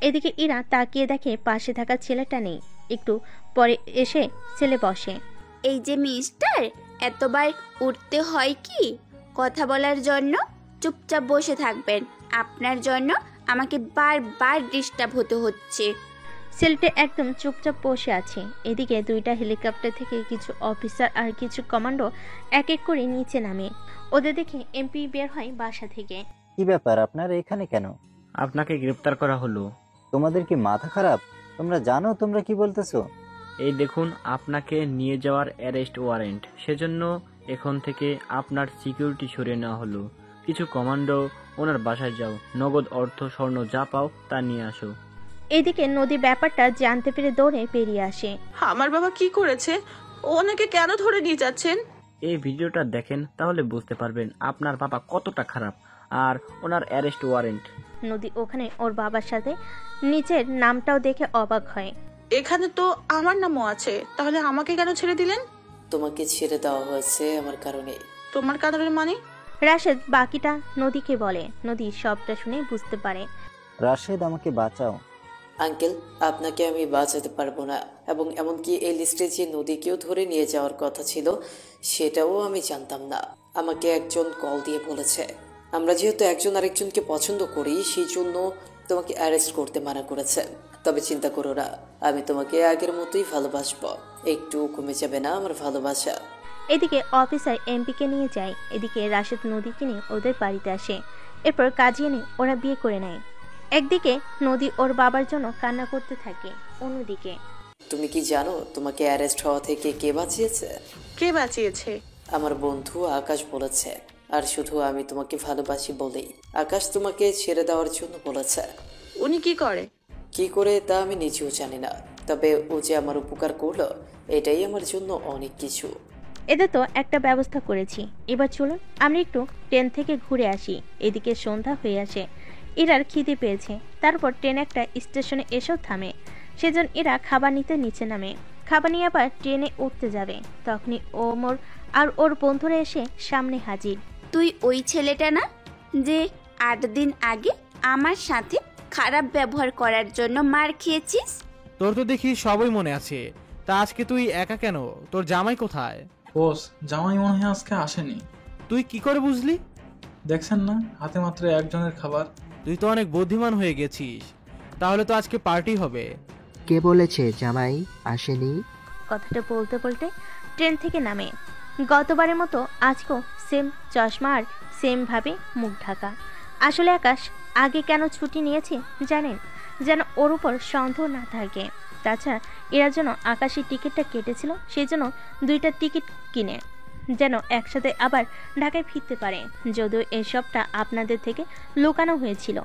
Speaker 1: এদিকে ইরা তাকিয়ে দেখে পাশে থাকা ছেলেটা নেই। একটু পরে এসে ছেলে বসে।
Speaker 5: এই যে মিস্টার, এতবার উঠতে হয় কি কথা বলার জন্য? চুপচাপ বসে থাকবেন। আপনার জন্য আমাকে বারবার ডিস্টার্ব হতে হচ্ছে।
Speaker 1: ছেলেটা একদম চুপচাপ বসে আছে। এদিকে 2টা হেলিকপ্টার থেকে কিছু অফিসার আর কিছু কমান্ডো এক এক করে নিচে নামে। ওদের দেখে এমপি বের হয় বাসা থেকে।
Speaker 10: কি ব্যাপার, আপনারা এখানে কেন?
Speaker 17: আপনাকে গ্রেপ্তার করা হলো।
Speaker 10: তোমাদের কি মাথা খারাপ? তোমরা জানো তোমরা কি বলতেছো?
Speaker 17: এই দেখুন, আপনাকে নিয়ে যাওয়ার অ্যারেস্ট ওয়ারেন্ট, সেজন্য এখন থেকে আপনার সিকিউরিটি সরিয়ে নেওয়া হলো। কিছু কমান্ডো ওনার বাসায় যাও, নগদ অর্থ স্বর্ণ যা পাও তা নিয়ে আসো।
Speaker 1: এদিকে নদী ব্যাপারটা জানতে পেরে দৌড়ে বেরিয়ে আসে।
Speaker 13: আমার বাবা কি করেছে? ওনাকে কেন ধরে নিয়ে যাচ্ছেন?
Speaker 17: এই ভিডিওটা দেখেন, তাহলে বুঝতে পারবেন আপনার বাবা কতটা খারাপ আর ওনার অ্যারেস্ট ওয়ারেন্ট।
Speaker 1: নদী ওখানে ওর বাবার সাথে নিচের নামটাও দেখে অবাক হয়।
Speaker 13: এখানে তো আমার নামও আছে, তাহলে আমাকে কেন ছেড়ে দিলেন?
Speaker 9: তোমাকে ছেড়ে দেওয়া হয়েছে আমার কারণে।
Speaker 13: তোমার কারণে মানে?
Speaker 1: রাশেদ বাকিটা নদীকে বলে। নদী সবটা শুনে বুঝতে পারে।
Speaker 10: রাশেদ, আমাকে বাঁচাও।
Speaker 9: আঙ্কেল, আপনাকে আমি বাঁচাতে পারবো না, এবং এমনকি এই লিস্টে যে নদীকেও ধরে নিয়ে যাওয়ার কথা ছিল সেটাও আমি জানতাম না। আমাকে একজন কল দিয়ে বলেছে আমরা যেহেতু একজন আরেকজনকে পছন্দ করি সেই জন্য তোমাকে অ্যারেস্ট করতে মানা করেছে। তবে চিন্তা করো না, আমি তোমাকে আগের মতোই ভালোবাসবো। একটু কমে যাবে না আমার ভালোবাসা।
Speaker 1: এদিকে অফিসার এমপিকে নিয়ে যায়। এদিকে রাশেদ নদীকে নিয়ে ওদের বাড়িতে আসে। এরপর কাজে এনে ওরা বিয়ে করে নেয়। একদিকে নদী ওর বাবার জন্য কান্না করতে থাকে, অন্যদিকে
Speaker 9: তুমি কি জানো তোমাকে অ্যারেস্ট হওয়া থেকে কে বাঁচিয়েছে?
Speaker 13: কে বাঁচিয়েছে?
Speaker 9: আমার বন্ধু আকাশ বলেছে। আর শুধু আমি তোমাকে ভালোবাসি বলেই আকাশ তোমাকে ছেড়ে দেওয়ার জন্য বলেছে।
Speaker 13: উনি কি করে?
Speaker 9: কি করে তা আমি নিজেও জানি না, তবে ও যে আমার উপকার করলো এটাই আমার জন্য অনেক কিছু।
Speaker 1: এদের তো একটা ব্যবস্থা করেছি। এবার চলুন আমরা একটু ট্রেন থেকে ঘুরে আসি। এদিকে সন্ধ্যা হয়ে আসে। ইরার খিদে পেয়েছে। তারপর ট্রেন একটা স্টেশনে এসেও থামে। সেজন্য ইরা খাবার নিতে নিচে নামে। খাবার নিয়ে আবার ট্রেনে উঠতে যাবে। তখনই ওমর আর ওর বন্ধুরা এসে সামনে হাজির।
Speaker 5: তুই ওই ছেলেটা না যে 8 দিন আগে আমার সাথে খারাপ ব্যবহার করার জন্য মার খেয়েছিস?
Speaker 7: তোর তো দেখি সবই মনে আছে। তা আজকে তুই একা কেন? তোর জামাই কোথায়?
Speaker 6: বস, জামাই মনে হয় আজকে আসেনি।
Speaker 7: তুই কি করে বুঝলি?
Speaker 6: দেখছেন না, হাতে মাত্র একজনের খাবার।
Speaker 7: তুই তো অনেক বুদ্ধিমান হয়ে গেছিস। তাহলে তো আজকে পার্টি হবে।
Speaker 2: কে বলেছে জামাই আসেনি?
Speaker 1: কথাটা বলতে বলতে ট্রেন থেকে নামে। গতবারের মতো আজকেও সেম চশমা আর সেম ভাবে মুখ ঢাকা। আসলে আকাশ আগে কেন ছুটি নিয়েছে জানেন? যেন ওর উপর সন্দেহ না থাকে। তাছাড়া এরা যেন আকাশের টিকিটটা কেটেছিল, সেই জন্য 2টা টিকিট কিনে যেন একসাথে আবার ঢাকায় ফিরতে পারে। যদিও এসবটা আপনাদের থেকে লুকানো হয়েছিল,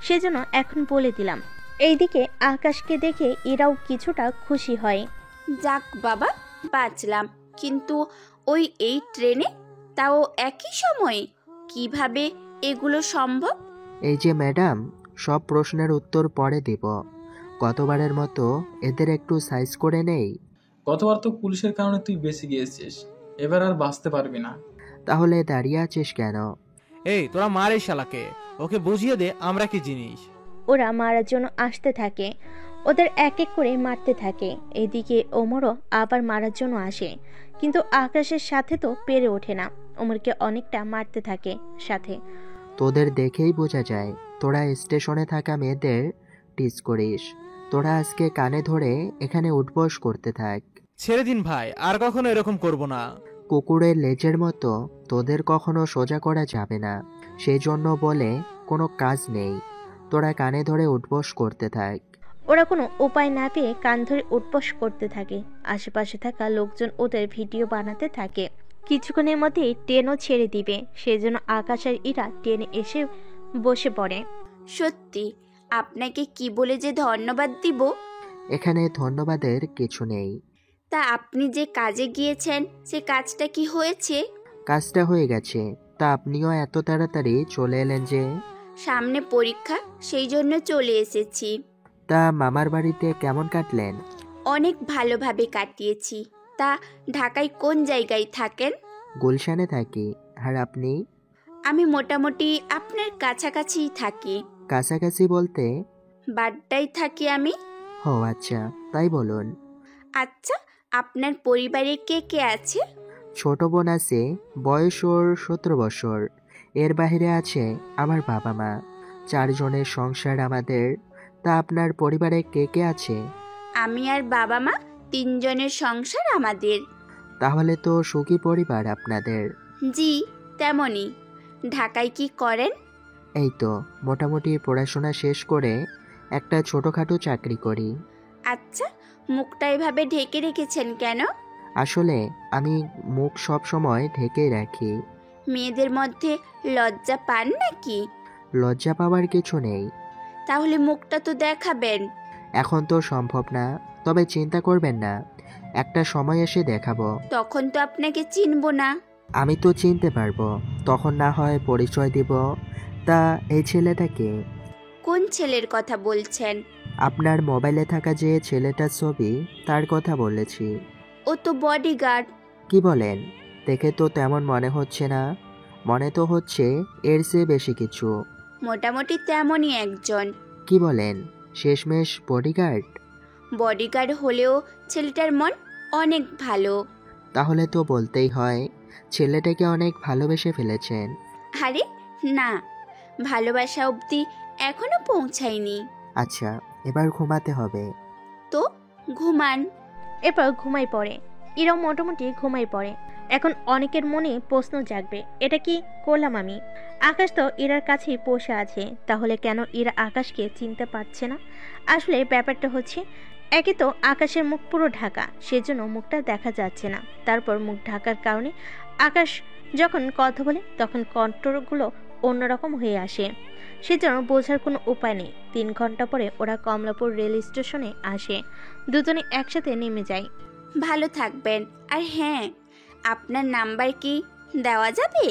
Speaker 1: সেজন্য এখন বলে দিলাম। এইদিকে আকাশকে দেখে এরাও কিছুটা খুশি হয়।
Speaker 5: যাক বাবা, বাঁচলাম। কিন্তু এই ট্রেনে, তাও একই সময়ে, কিভাবে এগুলো সম্ভব?
Speaker 2: এই যে ম্যাডাম, সব প্রশ্নের উত্তর পরে দিব। গতবারের মতো এদের একটু সাইজ করে নেই।
Speaker 6: গতবার তো পুলিশের কারণে তুই বেঁচে গিয়েছিস, এবার আর বাঁচতে পারবি না।
Speaker 2: তাহলে দাঁড়িয়ে আছিস কেন?
Speaker 7: এই তোরা মার এই শালাকে, ওকে বুঝিয়ে দে আমরা কি জিনিস।
Speaker 1: ওরা মারার জন্য আসতে থাকে। ওদের এক এক করে মারতে থাকে। এদিকে ওমরও আবার মারার জন্য আসে, কিন্তু আকাশের সাথে তো পেরে ওঠে না। ওমরকে অনেকটা মারতে থাকে সাথে।
Speaker 2: তোদের দেখেই বোঝা যায় তোরা স্টেশনে থাকা মেয়েদের টিজ করিস। তোরা আজকে কানে ধরে এখানে উঠবস করতে থাক।
Speaker 7: ছেড়ে দিন ভাই, আর কখনো এরকম করব না।
Speaker 2: কুকুরের লেজের মতো তোদের কখনো সোজা করা যাবে না, সেই জন্য বলে কোনো কাজ নেই। তোরা কানে ধরে উঠবস করতে থাক।
Speaker 1: ওরা কোনো উপায় না পেয়ে কান ধরে উঠবস করতে থাকে। আশেপাশে থাকা লোকজন ওদের ভিডিও বানাতে থাকে। কিছুক্ষণের মধ্যেই ট্রেনও ছেড়ে দিবে, সেজন্য আকাশ আর ইরা ট্রেনে এসে বসে পড়ে।
Speaker 5: সত্যি আপনাকে কি বলে যে ধন্যবাদ দিব।
Speaker 2: এখানে ধন্যবাদের কিছু নেই।
Speaker 5: তা আপনি যে কাজে গিয়েছেন সে কাজটা কি হয়েছে?
Speaker 2: কাজটা হয়ে গেছে। তা আপনিও এত তাড়াতাড়ি চলে এলেন যে?
Speaker 5: সামনে পরীক্ষা, সেই জন্য চলে এসেছি।
Speaker 2: তা মামার বাড়িতে কেমন কাটলেন?
Speaker 5: অনেক ভালোভাবে কাটিয়েছি। তা ঢাকায় কোন জায়গায় থাকেন?
Speaker 2: গুলশানে থাকি। আর আপনি?
Speaker 5: আমি মোটামুটি আপনার কাছাকাছিই থাকি।
Speaker 2: কাছাকাছি বলতে?
Speaker 5: বাড্ডায় থাকি আমি।
Speaker 2: ও আচ্ছা, তাই বলুন।
Speaker 5: আচ্ছা, আপনার পরিবারে কে কে আছে?
Speaker 2: ছোট বোন আছে, বয়স ওর 17 বছর। এর বাইরে আছে আমার বাবা মা। 4 জনের সংসার আমাদের। তা আপনার পরিবারে কে কে আছে?
Speaker 5: আমি আর বাবা মা 3 জনের সংসার আমাদের।
Speaker 2: তাহলে তো সুখী পরিবার আপনাদের।
Speaker 5: জি তেমনই। ঢাকায় কি করেন?
Speaker 2: এই তো মোটামুটি পড়াশোনা শেষ করে একটা ছোটখাটো চাকরি করি।
Speaker 5: আচ্ছা, মুখটা এভাবে ঢেকে রেখেছেন কেন?
Speaker 2: আসলে আমি মুখ সব সময় ঢেকেই রাখি।
Speaker 5: মেয়েদের মধ্যে লজ্জা পান নাকি?
Speaker 2: লজ্জা পাওয়ার কিছু নেই।
Speaker 5: তাহলে মুখটা তো দেখাবেন।
Speaker 2: এখন তো সম্ভব না, তবে চিন্তা করবেন না, একটা সময় এসে দেখাবো।
Speaker 5: তখন তো আপনাকে চিনবো না।
Speaker 2: আমি তো চিনতে পারবো, তখন না হয় পরিচয় দিব। তা এই ছেলেটাকে?
Speaker 5: কোন ছেলের কথা বলছেন?
Speaker 2: আপনার মোবাইলে থাকা যে ছেলেটার ছবি, তার কথা বলেছি।
Speaker 5: ও তো বডিগার্ড।
Speaker 2: কি বলেন? দেখে তো তেমন মনে হচ্ছে না। মনে তো হচ্ছে এর চেয়ে বেশি কিছু।
Speaker 5: মোটামুটি তেমনই একজন।
Speaker 2: কি বলেন? শেষমেশ বডিগার্ড?
Speaker 5: বডিগার্ড হলেও ছেলেটার মন অনেক ভালো।
Speaker 2: তাহলে তো বলতেই হয় ছেলেটাকে অনেক ভালোবেসে ফেলেছেন।
Speaker 5: আরে না, ভালোবাসা অবধি এখনো পৌঁছায়নি।
Speaker 2: আচ্ছা, এবার ঘুমাতে হবে।
Speaker 5: তো ঘুমান।
Speaker 1: এরপর ঘুমাই পড়ে। ইরাও মোটামুটি ঘুমাই পড়ে। এখন অনেকের মনে প্রশ্ন জাগবে, এটা কি করলাম আমি? আকাশ তো ইরার কাছেই বসে আছে, তাহলে কেন ইরা আকাশকে চিনতে পারছে না? আসলে ব্যাপারটা হচ্ছে, একে তো আকাশের মুখ পুরো ঢাকা, সেজন্য মুখটা দেখা যাচ্ছে না। তারপর মুখ ঢাকার কারণে আকাশ যখন কথা বলে তখন কণ্ঠগুলো অন্যরকম হয়ে আসে, সেজন্য বোঝার কোনো উপায় নেই। 3 ঘন্টা পরে ওরা কমলাপুর রেল স্টেশনে আসে। দুজনে একসাথে নেমে যায়।
Speaker 5: ভালো থাকবেন। আর হ্যাঁ, আপনার নাম্বার কি দেওয়া যাবে?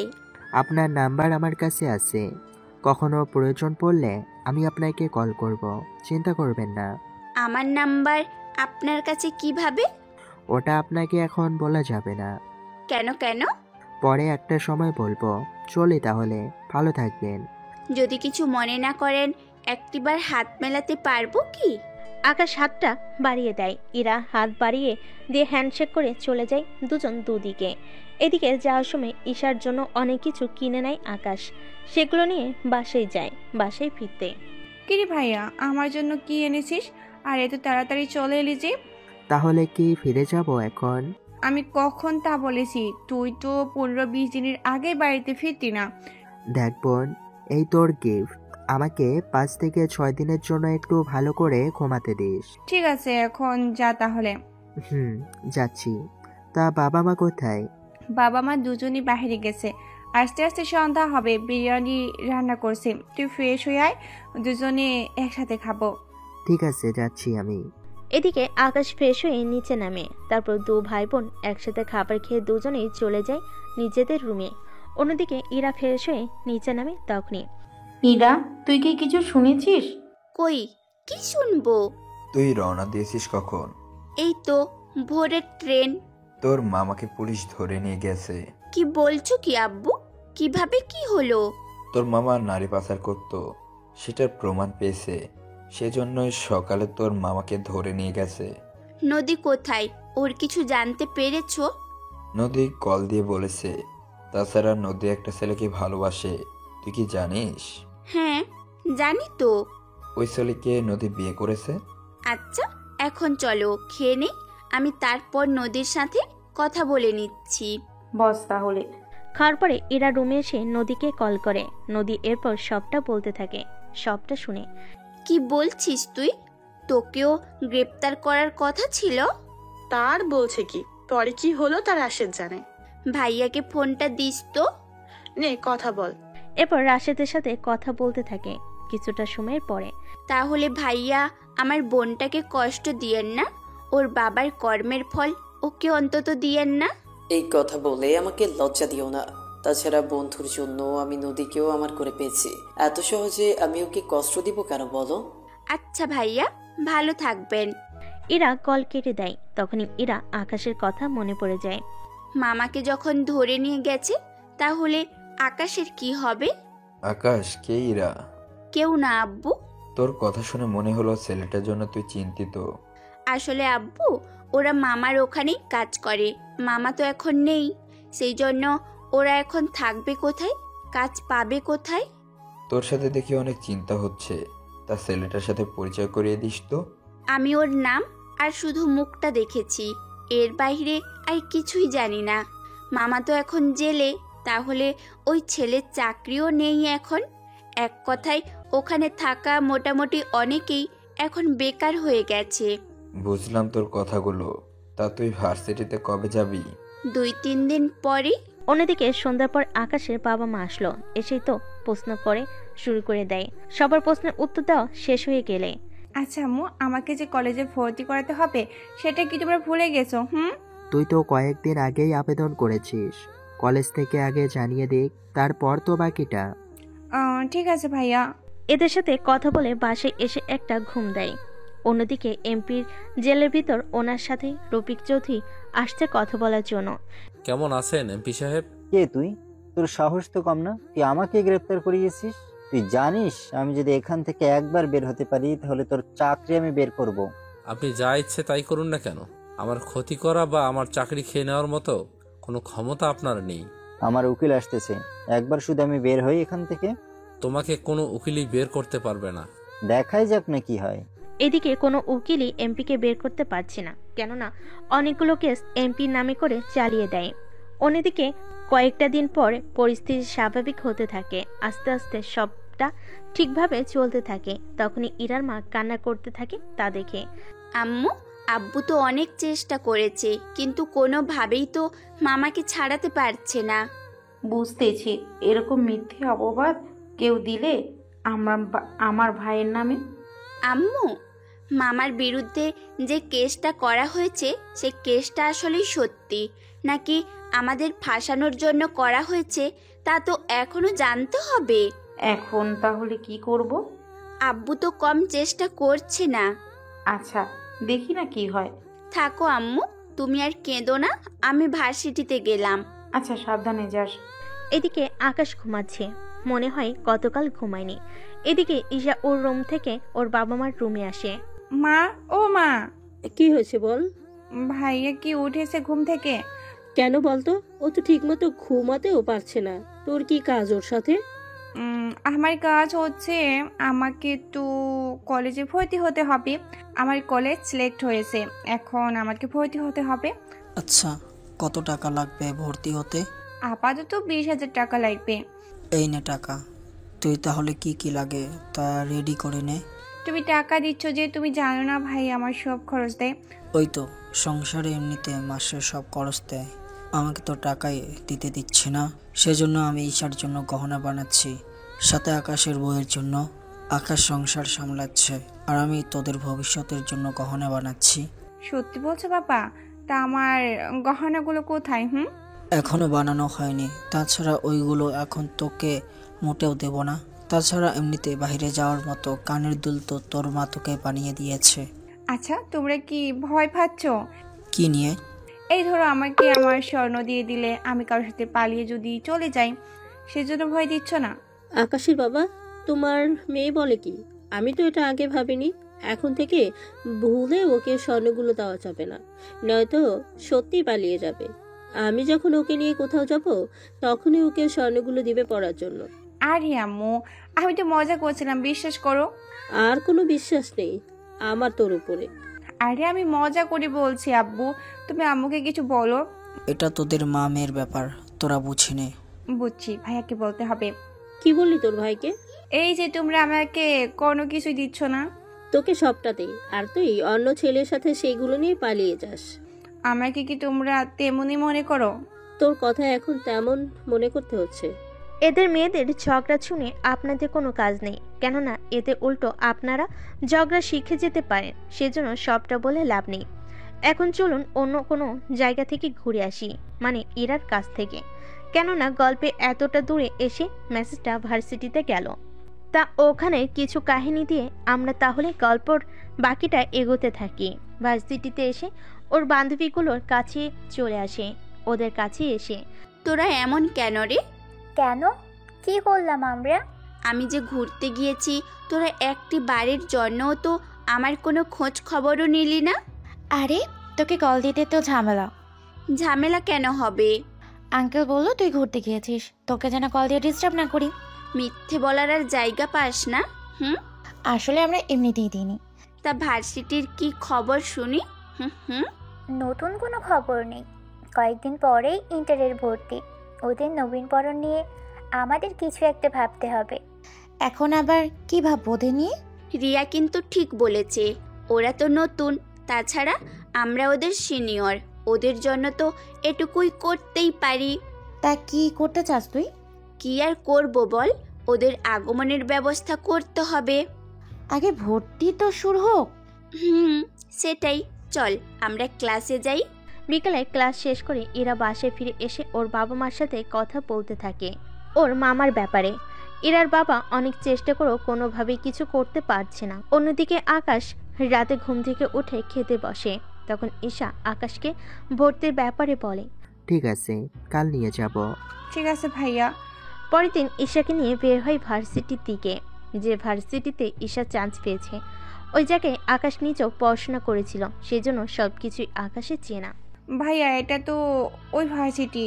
Speaker 2: আপনার নাম্বার আমার কাছে আছে। কখনো প্রয়োজন পড়লে আমি আপনাকে কল করব, চিন্তা করবেন না।
Speaker 5: আমার নাম্বার আপনার কাছে কিভাবে?
Speaker 2: ওটা আপনাকে এখন বলা যাবে না।
Speaker 5: কেন কেন?
Speaker 2: পরে একটা সময় বলবো। চলি তাহলে, ভালো থাকবেন।
Speaker 5: যদি কিছু মনে না করেন, একটিবার হাত মেলাতে পারবো কি?
Speaker 1: আকাশ হাতটা বাড়িয়ে দেয়। ইরা হাত বাড়িয়ে দিয়ে হ্যান্ডশেক করে চলে যায় দুজন দুদিকে। এদিকে যাওয়ার সময় ঈশার জন্য অনেক কিছু কিনে নেয় আকাশ। সেগুলো নিয়ে বাসায় যায়। বাসায় ফিরতে,
Speaker 4: কিরে ভাইয়া, আমার জন্য কি এনেছিস? আর এত তাড়াতাড়ি চলে এলি যে?
Speaker 2: তাহলে কি ফিরে যাব এখন?
Speaker 4: আমি কখন তা বলেছি? তুই তো 15-20 দিনের আগে বাড়িতে ফিরতি না।
Speaker 2: দেখ বোন, এই তোর গিফট। আমাকে 5 থেকে 6 দিনের জন্য একটু ভালো করে ঘুমাতে দিস।
Speaker 4: ঠিক আছে, এখন যা তাহলে।
Speaker 2: যাচ্ছি। তা বাবা মা কোথায়?
Speaker 4: বাবা মা দুজনই বাইরে গেছে। আস্তে আস্তে সন্ধ্যা হবে। বিরিয়ানি রান্না করছি, তুই ফ্রেশ হয়ে আয়, দুজনে একসাথে খাবো।
Speaker 2: ঠিক আছে, যাচ্ছি আমি।
Speaker 1: এদিকে আকাশ ফ্রেশ হয়ে নিচে নামে। তারপর 2 ভাই বোন একসাথে খাবার খেয়ে দুজনেই চলে যায় নিজেদের রুমে। অন্যদিকে ইরা ফ্রেশ হয়ে নিচে নামে। তখনই,
Speaker 18: ইরা, তুই কি কিছু শুনেছিস?
Speaker 5: কই, কি শুনবো?
Speaker 19: তুই রওনা দিয়েছিস কখন?
Speaker 5: এই তো ভোরের ট্রেন।
Speaker 19: তোর মামাকে পুলিশ ধরে নিয়ে গেছে।
Speaker 5: কি বলছো কি আব্বু? কিভাবে, কি হলো?
Speaker 19: তোর মামা নারী পাচার করত, সেটার প্রমাণ পেয়েছে। সেজন্যই সকালে তোর মামাকে ধরে নিয়ে গেছে।
Speaker 5: নদী কোথায়? ওর কিছু জানতে পেরেছো?
Speaker 19: নদী কল দিয়ে বলেছে। তাছাড়া নদী একটা ছেলেকে ভালোবাসে, তুই কি জানিস?
Speaker 5: হ্যাঁ জানি তো।
Speaker 19: ওই ছেলেকে নদী বিয়ে করেছে?
Speaker 5: আচ্ছা এখন চলো খেয়ে নেই, আমি তারপর নদীর সাথে কথা বলে নিচ্ছি।
Speaker 18: বস তাহলে।
Speaker 1: খাওয়ার পরে ইরা রুমে এসে নদীকে কল করে। নদী এরপর সবটা বলতে থাকে। সবটা শুনে
Speaker 5: কি বলছিস তুই? তোকেও গ্রেপ্তার করার কথা ছিল?
Speaker 13: তার বলছে কি, পরে কি হলো তার রাশেদ জানে।
Speaker 5: ভাইয়াকে ফোনটা দিস তো।
Speaker 13: নে কথা বল।
Speaker 1: এরপর রাশেদের সাথে কথা বলতে থাকে। কিছুটা সময়ের পরে
Speaker 5: তাহলে ভাইয়া আমার বোনটাকে কষ্ট দিয়েন না, ওর বাবার কর্মের ফল ওকে অন্তত দিয়েন না।
Speaker 9: এই কথা বলে আমাকে লজ্জা দিও না। তাছাড়া বন্ধুর জন্য আমি নদীকেও আমার করে পেয়েছি, এত সহজে আমি ওকে কষ্ট দিব কেন বলো?
Speaker 5: আচ্ছা ভাইয়া, ভালো থাকবেন।
Speaker 1: ইরা কল কেটে দেয়। তখনই ইরা আকাশের কথা মনে পড়ে যায়।
Speaker 5: মামাকে যখন ধরে নিয়ে গেছে, তাহলে আকাশের কি হবে?
Speaker 19: আকাশ কে ইরা?
Speaker 5: কেউ না আব্বু।
Speaker 19: তোর কথা শুনে মনে হলো ছেলেটার জন্য তুই চিন্তিত।
Speaker 5: আসলে আব্বু, ওরা মামার ওখানেই কাজ করে। মামা তো এখন নেই, সেই জন্য ওরা এখন থাকবে কোথায়, কাজ পাবে কোথায়?
Speaker 19: তোর সাথে দেখি অনেক চিন্তা হচ্ছে, তা ছেলেটার সাথে পরিচয় করিয়ে দিস তো।
Speaker 5: আমি ওর নাম আর শুধু মুখটা দেখেছি, এর বাইরে আর কিছুই জানি না। মামা তো এখন জেলে, তাহলে ওই ছেলের চাকরিও নেই এখন। এক কথায় ওখানে থাকা মোটামুটি অনেকেই এখন বেকার হয়ে গেছে।
Speaker 19: বুঝলাম তোর কথাগুলো। তা তুই ভার্সিটিতে কবে যাবি?
Speaker 5: 2-3 দিন পরে।
Speaker 1: অন্যদিকে সন্ধ্যার পর আকাশের বাবা মা আসলো। এসেই তো প্রশ্ন করে শুরু করে দেয়। সবার প্রশ্নের উত্তর দেওয়া শেষ হয়ে গেলে,
Speaker 4: আচ্ছা আম্মু, আমাকে যে কলেজে ভর্তি করাতে হবে সেটা কি তোমরা ভুলে গেছো?
Speaker 2: তুই তো কয়েকদিন আগেই আবেদন করেছিস, কলেজ থেকে আগে জানিয়ে দিক, তারপর তো বাকিটা।
Speaker 4: ঠিক আছে ভাইয়া।
Speaker 1: এদের সাথে কথা বলে বাসায় এসে একটা ঘুম দেয়। অন্যদিকে এমপির জেলের ভিতর ওনার সাথে রফিক চৌধুরী আসছে কথা বলার জন্য।
Speaker 11: কেমন আছেন এমপি সাহেব?
Speaker 10: কে তুই? তোর সাহস তো কম না, তুই আমাকে গ্রেপ্তার করিয়েছিস? তুই জানিস আমি যদি এখান থেকে একবার বের হতে পারি তাহলে তোর চাকরি আমি বের করব।
Speaker 11: আপনি যা ইচ্ছে তাই করুন না কেন, আমার ক্ষতি করা বা আমার চাকরি খেয়ে নেওয়ার মতো কোনো ক্ষমতা আপনার নেই।
Speaker 10: আমার উকিল আসতেছে, একবার শুধু আমি বের হই এখান থেকে।
Speaker 11: তোমাকে কোনো উকিলই বের করতে পারবে না।
Speaker 10: দেখাই যাক না কি হয়।
Speaker 1: এদিকে কোনো উকিলই এমপিকে বের করতে পারছে না, কেননা অনেকগুলো কেস এমপির নামে করে চালিয়ে দেয়। অন্যদিকে কয়েকটা দিন পর পরিস্থিতি স্বাভাবিক হতে থাকে। আস্তে আস্তে সবটা ঠিকভাবে চলতে থাকে। তখনই ইরার মা কান্না করতে থাকে তা দেখে।
Speaker 5: আম্মু, আব্বু তো অনেক চেষ্টা করেছে, কিন্তু কোনোভাবেই তো মামাকে ছাড়াতে পারছে না।
Speaker 18: বুঝতেছি, এরকম মিথ্যে অপবাদ কেউ দিলে আমার ভাইয়ের নামে।
Speaker 5: আম্মু, মামার বিরুদ্ধে যে কেসটা করা হয়েছে সে কেসটা আসলেই সত্যি নাকি আমাদের ফাঁসানোর জন্য করা হয়েছে তা তো এখনো জানতে হবে।
Speaker 18: এখন তাহলে কি করব?
Speaker 5: আব্বু তো কম চেষ্টা করছে না।
Speaker 18: আচ্ছা দেখি না কি হয়।
Speaker 5: থাকো আম্মু, তুমি আর কেঁদো না, আমি ভার্সিটিতে গেলাম।
Speaker 18: আচ্ছা সাবধানে যাস।
Speaker 1: এদিকে আকাশ ঘুমাচ্ছে, মনে হয় গতকাল ঘুমায়নি। এদিকে ঈশা ওর রুম থেকে ওর বাবা মার রুমে আসে।
Speaker 4: মা, ও মা।
Speaker 3: কি হয়েছে বল?
Speaker 4: ভাইয়া কি উঠেছে ঘুম থেকে?
Speaker 3: কেন বলতো? ও তো ঠিক মতো ঘুমাতেও পারছে না। তোর কি কাজ ওর সাথে?
Speaker 4: আমার কাজ হচ্ছে আমাকে তো কলেজে ভর্তি হতে হবে। আমার কলেজ সিলেক্ট হয়েছে, এখন আমাকে ভর্তি হতে হবে।
Speaker 20: আচ্ছা, কত টাকা লাগবে ভর্তি হতে?
Speaker 4: আপাতত 20,000 টাকা লাগবে।
Speaker 20: এই নে টাকা, তুই তাহলে কি কি লাগে তা রেডি করে নে।
Speaker 4: তুমি টাকা দিচ্ছ যে, তুমি জানো না ভাই আমার সব খরচ দেয়।
Speaker 20: ওই তো সংসারে এমনিতে মাসে সব খরচ দেয়, আমাকে তো টাকাই দিতে দিচ্ছে না। সেজন্য আমি ঈশার জন্য গহনা বানাচ্ছি, সাথে আকাশের বইয়ের জন্য। আকাশ সংসার সামলাচ্ছে আর আমি তোদের ভবিষ্যতের জন্য গহনা বানাচ্ছি।
Speaker 4: সত্যি বলছো বাবা? তা আমার গহনাগুলো কোথায়?
Speaker 20: এখনো বানানো হয়নি, তাছাড়া ওইগুলো এখন তোকে মোটেও দেব না। তাছাড়া এমনিতে বাইরে যাওয়ার মতো কানের দুল তো তোর মা তোকে বানিয়ে দিয়েছে।
Speaker 4: আচ্ছা, তোমরা কি ভয় পাচ্ছ?
Speaker 20: কি নিয়ে?
Speaker 4: এই ধরো আমাকে আমার স্বর্ণ দিয়ে দিলে আমি কারোর সাথে পালিয়ে যদি চলে যাই, সেজন্য ভয় দিচ্ছ না?
Speaker 3: আকাশের বাবা, তোমার মেয়ে বলে কি? আমি তো এটা আগে ভাবিনি। এখন থেকে ভুলে ওকে স্বর্ণগুলো দেওয়া যাবে না, নয়তো সত্যি পালিয়ে যাবে। আমি যখন ওকে নিয়ে কোথাও যাব তখনই ওকে স্বর্ণগুলো দিবে পড়ার জন্য।
Speaker 4: আরে আম্মু, আমি তো মজা করছিলাম, বিশ্বাস করো।
Speaker 3: আর কোনো বিশ্বাস নেই আমার তোর উপরে।
Speaker 4: আরে আমি মজা করে বলছি আব্বু, তুমি আম্মুকে কিছু বলো।
Speaker 20: এটা তোদের মা মেয়ের ব্যাপার, তোরা বুঝি নে।
Speaker 4: বুঝছি, ভাইয়াকে বলতে হবে।
Speaker 3: কি বললি তোর ভাইকে?
Speaker 4: এই যে তোমরা আমাকে কোনো কিছুই দিচ্ছ না।
Speaker 3: তোকে সবটা দেই, আর তুই অন্য ছেলের সাথে সেইগুলো নিয়ে পালিয়ে যাস।
Speaker 4: আমাকে কি তোমরা তেমনই মনে করো?
Speaker 3: তোর কথা এখন তেমন মনে করতে হচ্ছে।
Speaker 1: এদের মেয়েদের ঝগড়া শুনে আপনাদের কোনো কাজ নেই, কেননা এতে উল্টো আপনারা ঝগড়া শিখে যেতে পারেন। সেজন্য সবটা বলে লাভ নেই। এখন চলুন অন্য কোনো জায়গা থেকে ঘুরে আসি, মানে ইরার কাছ থেকে। কেননা গল্পে এতটা দূরে এসে মেসেজটা ভার্সিটিতে গেল। তা ওখানে কিছু কাহিনী দিয়ে আমরা তাহলে গল্পর বাকিটা এগোতে থাকি। ভার্সিটিতে এসে ওর বান্ধবীগুলোর কাছে চলে আসে। ওদের কাছে এসে,
Speaker 5: তোরা এমন কেন রে?
Speaker 21: কেন, কি করলাম আমরা?
Speaker 5: আমি যে ঘুরতে গিয়েছি, তোরা একটি বাড়ির জন্যও তো আমার কোনো খোঁজ খবরও নিলি না।
Speaker 21: আরে তোকে কল দিতে তো ঝামেলা।
Speaker 5: ঝামেলা কেন হবে?
Speaker 21: আঙ্কেল বললো তুই ঘুরতে গিয়েছিস, তোকে যেন কল দিয়ে ডিস্টার্ব না করি।
Speaker 5: মিথ্যে বলার আর জায়গা পাস না।
Speaker 21: আসলে আমরা এমনিতেই দিইনি।
Speaker 5: তা ভার্সিটির কি খবর শুনি?
Speaker 21: নতুন কোনো খবর নেই, কয়েকদিন পরেই ইন্টারের ভর্তি। ওদের নবীনবরণ নিয়ে আমাদের কিছু একটা ভাবতে হবে। এখন আবার কি ভাববো ওদের নিয়ে?
Speaker 5: রিয়া কিন্তু ঠিক বলেছে, ওরা তো নতুন, তাছাড়া আমরা ওদের সিনিয়র, ওদের জন্য তো এটুকুই করতেই পারি।
Speaker 21: তা কি করতে চাস তুই?
Speaker 5: কি আর করবো বল, ওদের আগমনের ব্যবস্থা করতে হবে।
Speaker 21: আগে ভর্তি তো শুরু হোক।
Speaker 5: সেটাই, চল আমরা ক্লাসে যাই।
Speaker 1: বিকেলে ক্লাস শেষ করে ইরা বাসায় ফিরে এসে ওর বাবা মার সাথে কথা বলতে থাকে ওর মামার ব্যাপারে। ইরার বাবা অনেক চেষ্টা করেও কোনোভাবেই কিছু করতে পারছে না। অন্যদিকে আকাশ রাতে ঘুম থেকে উঠে খেতে বসে। তখন ঈশা আকাশকে ভর্তির ব্যাপারে বলে,
Speaker 2: ঠিক আছে, কাল নিয়ে যাব।
Speaker 4: ঠিক আছে ভাইয়া।
Speaker 1: পরের দিন ঈশাকে নিয়ে বের হয় ভার্সিটির দিকে। যে ভার্সিটিতে ঈশা চান্স পেয়েছে, ওই জায়গায় আকাশ নিজেও পড়াশোনা করেছিল, সেজন্য সবকিছুই আকাশে চেনা।
Speaker 4: ভাইয়া এটা তো ওই ভার্সিটি।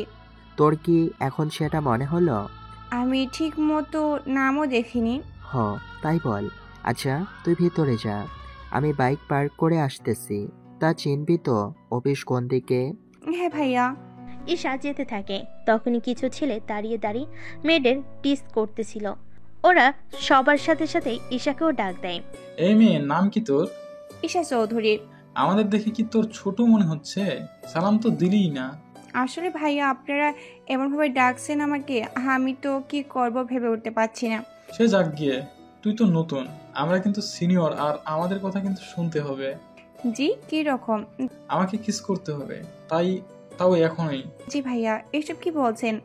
Speaker 2: তোর কি এখন সেটা মনে হলো?
Speaker 4: আমি ঠিক মতো নামও দেখিনি।
Speaker 2: হ, তাই বল। আচ্ছা তুই ভিতরে যা, আমি বাইক পার্ক করে আসতেছি। তা চিনবি তো অফিস কোন দিকে?
Speaker 4: হ্যাঁ ভাইয়া।
Speaker 1: ঈশা যেতে থাকে। তখনই কিছু ছেলে দাঁড়িয়ে দাঁড়িয়ে মেয়েদের টিস করতেছিল। ওরা সবার সাথে সাথে ঈশাকেও ডাক দেয়।
Speaker 6: এই মেয়ে, নাম কি তোর?
Speaker 4: ঈশা চৌধুরী।
Speaker 6: আমাদের দেখে কি তোর ছোট মনে হচ্ছে? সালাম তো দিলিই না।
Speaker 4: আসলে ভাইয়া আপনারা এমনভাবে ডাকছেন আমাকে, আমি তো কি করব ভেবে উঠতে পারছি না।
Speaker 6: সে যাক গিয়ে, তুই তো নতুন, আমরা কিন্তু সিনিয়র, আর আমাদের কথা কিন্তু শুনতে হবে।
Speaker 4: জি, কি রকম?
Speaker 6: আমাকে কিস করতে হবে, তাও এখনই।
Speaker 4: জি ভাইয়া, এসব কি বলছেন?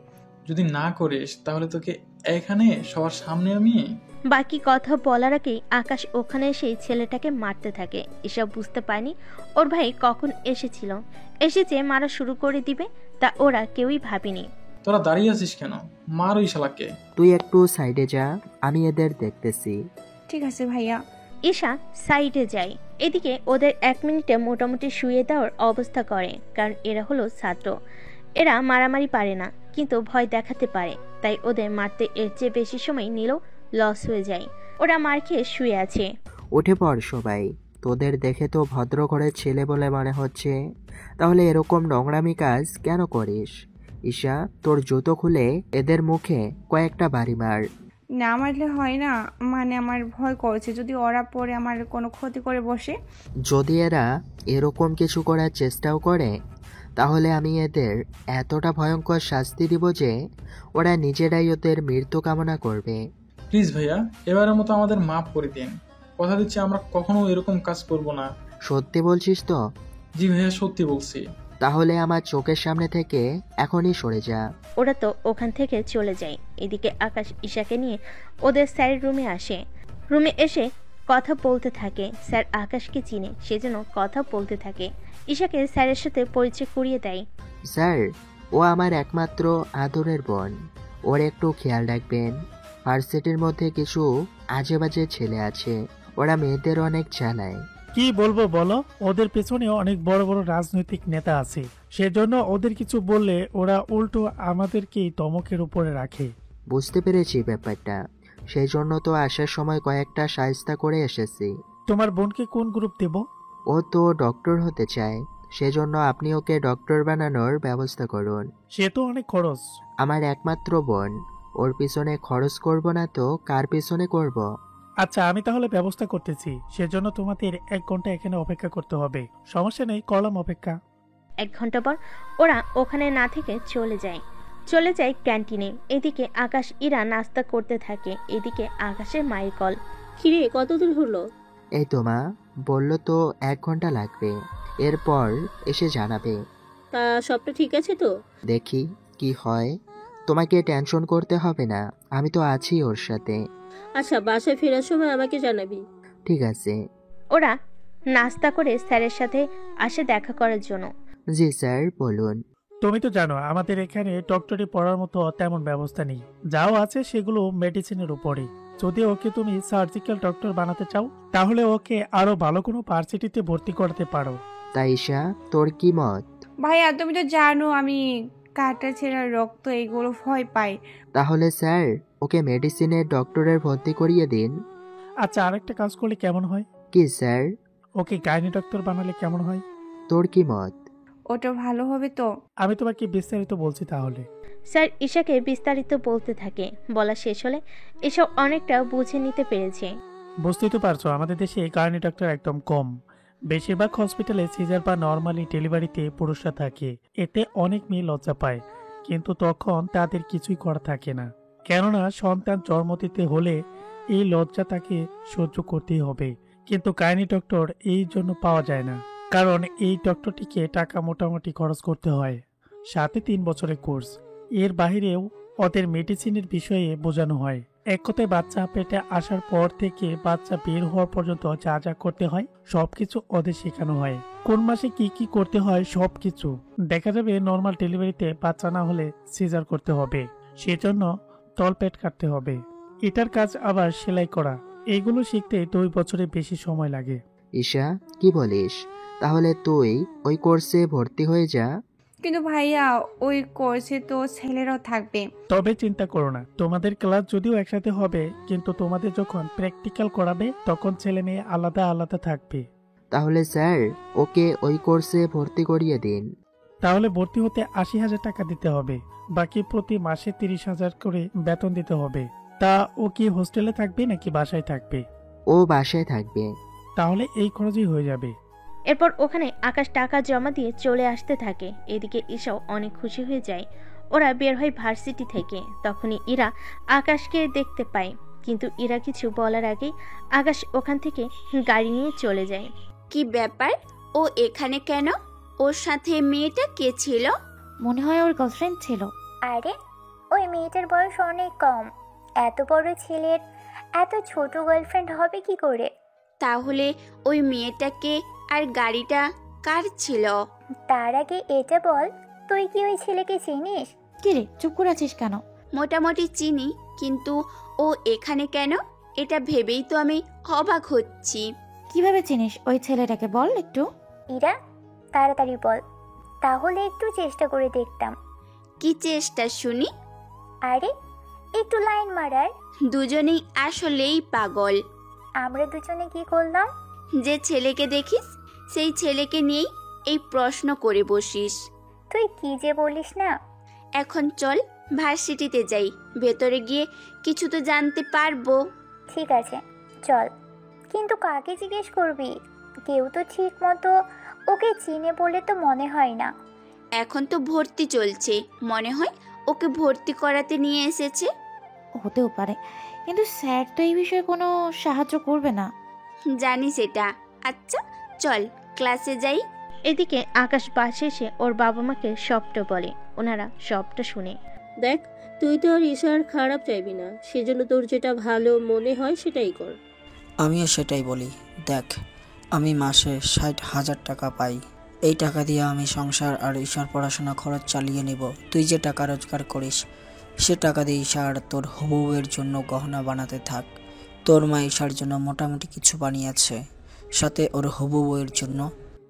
Speaker 6: যদি না করিস তাহলে তোকে এখানে সবার সামনে আমি।
Speaker 1: বাকি কথা বলার আগেই আকাশ ওখানে সেই ছেলেটাকে মারতে থাকে। এসব বুঝতে পারেনি ওর ভাই কখন এসেছে মারা শুরু করে দিবে, তা ওরা কেউই ভাবেনি।
Speaker 6: তোরা দাঁড়িয়ে আছিস কেন? মার ওই শালাকে।
Speaker 2: তুই একটু সাইডে যা, আমি এদের দেখতেছি।
Speaker 4: ঠিক আছে ভাইয়া।
Speaker 1: ঈশা সাইডে যায়। এদিকে ওদের 1 মিনিটে মোটামুটি শুয়ে দেওয়ার অবস্থা করে, কারণ এরা হলো ছাত্র। এরা মারামারি পারে না, কিন্তু ভয় দেখাতে পারে। তাই ওদের মারতে এর চেয়ে বেশি সময় নিলেও লস হয়ে যায়। ওরা মার খেয়ে শুয়ে আছে।
Speaker 2: উঠে পড় সবাই। তোদের দেখে তো ভদ্র ঘরের ছেলে বলে মনে হচ্ছে, তাহলে এরকম নোংরামি কাজ কেন করিস? ঈশা, তোর জুতো খুলে এদের মুখে কয়েকটা বাড়ি মার।
Speaker 4: না মারলে হয় না, মানে আমার ভয় করছে যদি ওরা পরে আমার কোনো ক্ষতি করে বসে।
Speaker 2: যদি এরা এরকম কিছু করার চেষ্টাও করে, তাহলে আমি এদের এতটা ভয়ঙ্কর শাস্তি দিব যে ওরা নিজেরাই ওদের মৃত্যু কামনা করবে।
Speaker 6: প্লিজ ভাইয়া, এবারের মতো আমাদের মাফ করে দিন। কথা দিচ্ছি আমরা কখনো এরকম কাজ করব না।
Speaker 2: সত্যি বলছিস তো?
Speaker 6: জি ভাইয়া, সত্যি বলছি।
Speaker 2: তাহলে আমার চোখের সামনে থেকে এখনই সরে যা।
Speaker 1: ওরা তো ওখান থেকে চলে যায়। এদিকে আকাশ ঈশাকে নিয়ে ওদের স্যারের রুমে আসে। রুমে এসে কথা বলতে থাকে। স্যার আকাশকে চিনে, সেজন্য কথা বলতে থাকে। ঈশাকে স্যারের সাথে পরিচয় করিয়ে দেয়।
Speaker 2: স্যার, ও আমার একমাত্র আদরের বোন, ওর একটু খেয়াল রাখবেন। ভার্সিটির মধ্যে কিছু আজে বাজে ছেলে আছে, ওরা মেয়েদের অনেক চালায়।
Speaker 22: কি বলবো বলো, ওদের পেছনে অনেক বড় বড় রাজনৈতিক নেতা আছে, সেজন্য ওদের কিছু বললে ওরা উল্টো আমাদেরকেই ধমকের উপরে রাখে।
Speaker 2: বুঝতে পেরেছি ব্যাপারটা, সেই জন্য তো আসার সময় কয়েকটা সাজতা করে এসেছি।
Speaker 22: তোমার বোনকে কোন গ্রুপ দেব?
Speaker 2: ও তো ডক্টর হতে চায়, সেজন্য আপনি ওকে ডক্টর বানানোর ব্যবস্থা করুন।
Speaker 22: সে তো অনেক খরচ।
Speaker 2: আমার একমাত্র বোন, ওর পিছনে খরচ করব না তো কার পিছনে করব?
Speaker 22: আচ্ছা, আমি তাহলে ব্যবস্থা করতেছি। সেজন্য তোমাদের 1 ঘন্টা এখানে অপেক্ষা করতে হবে। সমস্যা নেই, করলাম অপেক্ষা।
Speaker 1: 1 ঘন্টা পর ওরা ওখানে না থেকে চলে যায় ক্যান্টিনে। এদিকে আকাশ ইরা নাস্তা করতে থাকে, এদিকে আকাশের মায়ের কল।
Speaker 3: কিরে, কতদূর হলো?
Speaker 2: এই তো মা, বললো তো 1 ঘন্টা লাগবে, এরপর এসে জানাবে।
Speaker 3: তা সবটা ঠিক আছে তো?
Speaker 2: দেখি কি হয়, তোমাকে টেনশন করতে হবে না, আমি তো আছি ওর সাথে।
Speaker 3: আচ্ছা, বাসায় ফেরার সময় আমাকে জানাবি।
Speaker 2: ঠিক আছে।
Speaker 1: ওরা নাস্তা করে স্যারের সাথে আসে দেখা করার জন্য।
Speaker 2: জি স্যার, বলুন।
Speaker 22: তুমি তো জানো আমাদের এখানে ডক্টরি পড়ার মতো তেমন ব্যবস্থা নেই, যাও আছে সেগুলো মেডিসিনের উপরে। যদি ওকে তুমি সার্জিক্যাল ডক্টর বানাতে চাও তাহলে ওকে আরো ভালো কোনো ভার্সিটিতে ভর্তি করতে পারো।
Speaker 2: তাইশা, তোর কি মত?
Speaker 4: ভাইয়া তুমি তো জানো আমি কাটা ছেঁড়া রক্ত এগুলো ভয় পাই।
Speaker 2: তাহলে স্যার ওকে মেডিসিনের ডক্টরের ভর্তি করিয়ে দিন।
Speaker 22: আচ্ছা, আরেকটা কাজ করলে কেমন হয়?
Speaker 2: কি স্যার?
Speaker 22: ওকে গাইনি ডক্টর বানালে কেমন হয়?
Speaker 2: তোর কি মত?
Speaker 4: ওটা ভালো হবে তো?
Speaker 22: আমি তোমাকে বিস্তারিত বলছি তাহলে।
Speaker 1: স্যার ঈশাকে বিস্তারিত বলতে থাকে। বলা শেষ হলে এসব অনেকটা বুঝে নিতে পেরেছে।
Speaker 22: বুঝতেই তো পারছো আমাদের দেশে গাইনি ডক্টর একদম কম। বেশিরভাগ হসপিটালে সিজার বা নর্মালি ডেলিভারিতে পুরুষরা থাকে, এতে অনেক মেয়ে লজ্জা পায়, কিন্তু তখন তাদের কিছুই করা থাকে না। কেননা সন্তান জন্ম দিতে হলে এই লজ্জা তাকে সহ্য করতেই হবে। কিন্তু গাইনি ডক্টর এই জন্য পাওয়া যায় না, কারণ এই ডক্টরটিকে টাকা মোটামুটি খরচ করতে হয়, সাথে 3 বছরের কোর্স। এর বাহিরেও ওদের মেডিসিনের বিষয়ে বোঝানো হয়। এক কথায় বাচ্চা পেটে আসার পর থেকে বাচ্চা বের হওয়ার পর্যন্ত যা যা করতে হয় সবকিছু ওদের শেখানো হয়। কোন মাসে কি কি করতে হয় সবকিছু। দেখা যাবে নর্মাল ডেলিভারিতে বাচ্চা না হলে সিজার করতে হবে, সেজন্য তলপেট কাটতে হবে। এটার কাজ আবার সেলাই করা। এগুলো শিখতে 2 বছরের বেশি সময় লাগে।
Speaker 2: ঈশা, কি বলিস? তাহলে তুই ওই কোর্সে ভর্তি হয়ে যা।
Speaker 4: কিন্তু ভাইয়া ওই কোর্সে তো ছেলেরাও থাকবে।
Speaker 22: তবে চিন্তা করো না, তোমাদের ক্লাস যদিও একসাথে হবে, কিন্তু তোমাদের যখন প্র্যাকটিক্যাল করাবে তখন ছেলে মেয়ে আলাদা আলাদা থাকবে।
Speaker 2: তাহলে স্যার ওকে ওই কোর্সে ভর্তি করিয়ে দিন।
Speaker 22: তাহলে ভর্তি হতে 80,000 টাকা দিতে হবে, বাকি প্রতি মাসে 30,000 করে বেতন দিতে হবে। তা ও কি হোস্টেলে থাকবে নাকি বাসায় থাকবে?
Speaker 2: ও বাসায় থাকবে।
Speaker 22: তাহলে এই খরচই হয়ে যাবে।
Speaker 1: এরপর ওখানে আকাশ টাকা জমা দিয়ে চলে আসতে থাকে। এদিকে ঈশাও অনেক খুশি হয়ে যায়। ওরা বের হয় ভার্সিটি থেকে। তখনই ইরা আকাশকে দেখতে পায়, কিন্তু ইরা কিছু বলার আগেই আকাশ ওখান থেকে গাড়ি নিয়ে চলে যায়।
Speaker 5: কি ব্যাপার, ও এখানে কেন? ওর সাথে মেয়েটা কে ছিল?
Speaker 21: মনে হয় ওর গার্লফ্রেন্ড ছিল। আরে ওই মেয়েটার বয়স অনেক কম, এত বড় ছেলের এত ছোট গার্লফ্রেন্ড হবে কি করে?
Speaker 5: তাহলে ওই মেয়েটাকে আর গাড়িটা কার ছিল?
Speaker 21: তার আগে এটা বল, তুই কি ওই ছেলেকে চিনিস? কি রে, চুপ করে আছিস কেন?
Speaker 5: মোটামুটি চিনি, কিন্তু ও এখানে কেন এটা ভেবেই তো আমি অবাক হচ্ছি।
Speaker 21: কিভাবে চিনিস ওই ছেলেটাকে বল একটু। ইরা, তাড়াতাড়ি বল, তাহলে একটু চেষ্টা করে দেখতাম।
Speaker 5: কি চেষ্টা শুনি?
Speaker 21: আরে একটু লাইন মারার।
Speaker 5: দুজনেই আসলেই পাগল।
Speaker 21: আমরা দুজনে কি করলাম?
Speaker 5: যে ছেলেকে দেখিস সেই ছেলেকে নিয়েই এই প্রশ্ন করে বসিস।
Speaker 21: তুই কি যে বলিস না।
Speaker 5: এখন চল ভার্সিটিতে যাই, ভেতরে গিয়ে কিছু তো জানতে পারবো।
Speaker 21: ঠিক আছে চল, কিন্তু কাকে জিজ্ঞেস করবি? কেউ তো ঠিক মতো ওকে চিনে বলে তো মনে হয় না।
Speaker 5: এখন তো ভর্তি চলছে, মনে হয় ওকে ভর্তি করাতে নিয়ে এসেছে।
Speaker 21: হতেও পারে, কিন্তু স্যার তো এই বিষয়ে কোনো সাহায্য করবে না।
Speaker 5: জানি সেটা। আচ্ছা চল ক্লাসে যাই।
Speaker 1: এদিকে আকাশ বাসে এসে ওর বাবা মাকে সবটা বলে। ওনারা সবটা শুনে।
Speaker 3: দেখ, তুই তো আর ঈশার খারাপ চাইবি না, সেজন্য তোর যেটা ভালো মনে হয় সেটাই কর।
Speaker 20: আমিও সেটাই বলি। দেখ, আমি মাসে 60,000 টাকা পাই। এই টাকা দিয়ে আমি সংসার আর ঈশার পড়াশোনা খরচ চালিয়ে নেব। তুই যে টাকা রোজগার করিস সে টাকা দিয়ে ঈশা আর তোর হবু বউয়ের জন্য গহনা বানাতে থাক। তোর মা ঈশার জন্য মোটামুটি কিছু বানিয়েছে, সাথে ওর হবু বউয়ের জন্য।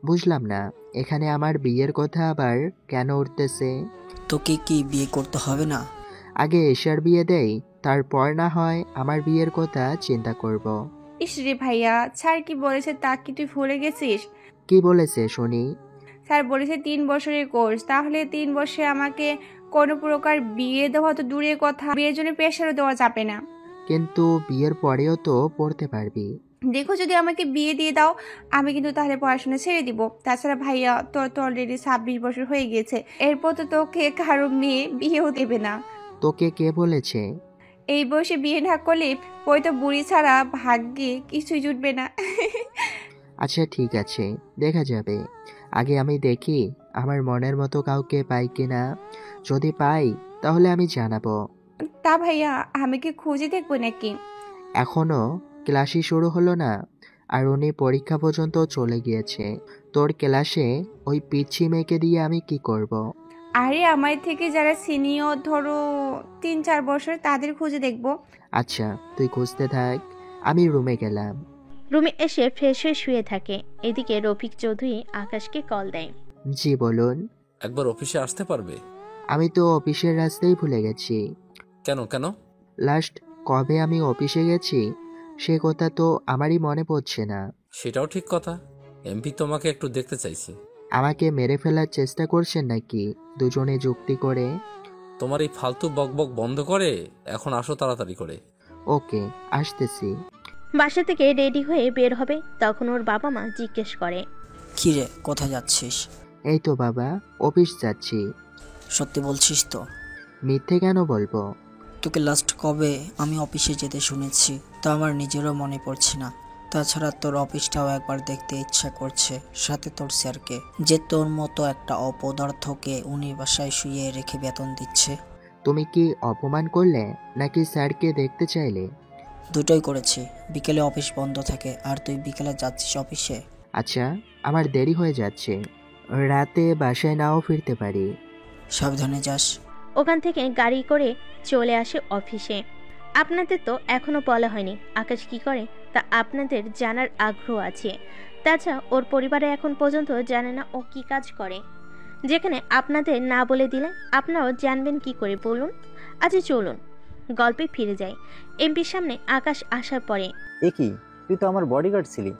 Speaker 2: বুঝলাম না, এখানে আমার বিয়ের কথা আবার কেন উঠতেছে?
Speaker 20: তোকে কি বিয়ে করতে হবে না?
Speaker 2: আগে এশার বিয়ে দেই, তারপর না হয় আমার বিয়ের কথা চিন্তা করব।
Speaker 4: ইস রে ভাইয়া, স্যার কি বলেছে তা কি তুই ভুলে গেছিস?
Speaker 2: কি বলেছে শুনি?
Speaker 4: স্যার বলেছে 3 বছরের কোর্স, তাহলে 3 বছরে আমাকে কোনো প্রকার বিয়ে দেওয়া তো দূরের কথা, বিয়ের জন্য প্রেশারও দেওয়া যাবে না।
Speaker 2: কিন্তু বিয়ের পরেও তো পড়তে পারবি।
Speaker 4: দেখো, যদি আমাকে বিয়ে দিয়ে দাও আমি কিন্তু তাহলে পড়াশোনা ছেড়ে দিব। তাছাড়া ভাইয়া, তোর তো অলরেডি 26 বছর হয়ে গেছে, এরপর তো তোকে কারো মেয়ে বিয়েও দেবে না।
Speaker 2: তোকে কে বলেছে?
Speaker 4: এই বয়সে বিয়ে না করলে ওই তো বুড়ি ছাড়া ভাগ্যে কিছুই জুটবে না।
Speaker 2: আচ্ছা ঠিক আছে, দেখা যাবে। আগে আমি দেখি আমার মনের মতো কাউকে পাই কিনা। যদি পাই তাহলে আমি জানাবো।
Speaker 4: তা ভাইয়া, আমি কি খুঁজে দেখবো নাকি?
Speaker 2: এখনো ক্লাসই শুরু হলো না, আর উনি পরীক্ষা পর্যন্ত চলে গিয়েছে। তোর ক্লাসে ওই পিচ্ছি মেয়েকে দিয়ে আমি কি করব?
Speaker 4: আরে আমার থেকে যারা সিনিয়র, ধরো 3-4 বছর, তাদের খুঁজে দেখবো।
Speaker 2: আচ্ছা তুই খুঁজতে থাক, আমি রুমে গেলাম।
Speaker 1: রুমে এসে ফ্রেশ হয়ে শুয়ে থাকে। এদিকে রফিক চৌধুরী আকাশকে কল দেয়।
Speaker 2: জি বলুন।
Speaker 11: একবার অফিসে আসতে পারবে?
Speaker 2: আমি তো অফিসের রাস্তাই ভুলে গেছি।
Speaker 11: কেন কেন?
Speaker 2: লাস্ট কবে আমি অফিসে গেছি সে কথা তো আমারই মনে পড়ছে না।
Speaker 11: সেটাও ঠিক কথা, এমপি তোমাকে একটু দেখতে চাইছে।
Speaker 2: আমাকে মেরে ফেলার চেষ্টা করছেন নাকি দুজনে যুক্তি করে?
Speaker 11: তোমার এই ফালতু বকবক বন্ধ করে এখন আসো তাড়াতাড়ি করে।
Speaker 2: ওকে, আসতেছি।
Speaker 1: বাসা থেকে রেডি হয়ে বের হবে, তখন ওর বাবা মা জিজ্ঞেস করে,
Speaker 20: কি রে, কোথায় যাচ্ছিস?
Speaker 2: এই তো বাবা, অফিস যাচ্ছি।
Speaker 20: সত্যি বলছিস তো?
Speaker 2: মিথ্যে কেন বলবো?
Speaker 20: তোকে লাস্ট কবে আমি অফিসে যেতে শুনেছি তা আমার নিজেরও মনে পড়ছে না। তাছাড়া তোর অফিসটাও একবার দেখতে ইচ্ছা করছে, সাথে তোর স্যারকে, যে তোর মতো একটা অপদার্থকে উনি বাসায় শুয়ে রেখে বেতন দিচ্ছে।
Speaker 2: তুমি কি অপমান করলে নাকি স্যারকে দেখতে চাইলে?
Speaker 20: দুটোই করেছি। বিকেলে অফিস বন্ধ থাকে আর তুই বিকেলে যাচ্ছিস অফিসে।
Speaker 2: আচ্ছা, আমার দেরি হয়ে যাচ্ছে, রাতে বাসায় নাও ফিরতে পারি।
Speaker 20: সাবধানে যাস।
Speaker 1: ওখান থেকে গাড়ি করে চলে আসে অফিসে। আপনাদের তো এখনো বলা হয়নি আকাশ কি করে, তা আপনাদের জানার আগ্রহ আছে। তাছাড়া ওর পরিবারে এখন পর্যন্ত জানে না ও কি কাজ করে, যেখানে আপনাদের না বলে দিলে আপনারাও জানবেন কি করে বলুন। আচ্ছা চলুন গল্পে ফিরে যাই। এমপির সামনে আকাশ আসার পরে,
Speaker 10: এ কি, তুই তো আমার বডিগার্ড ছিলি,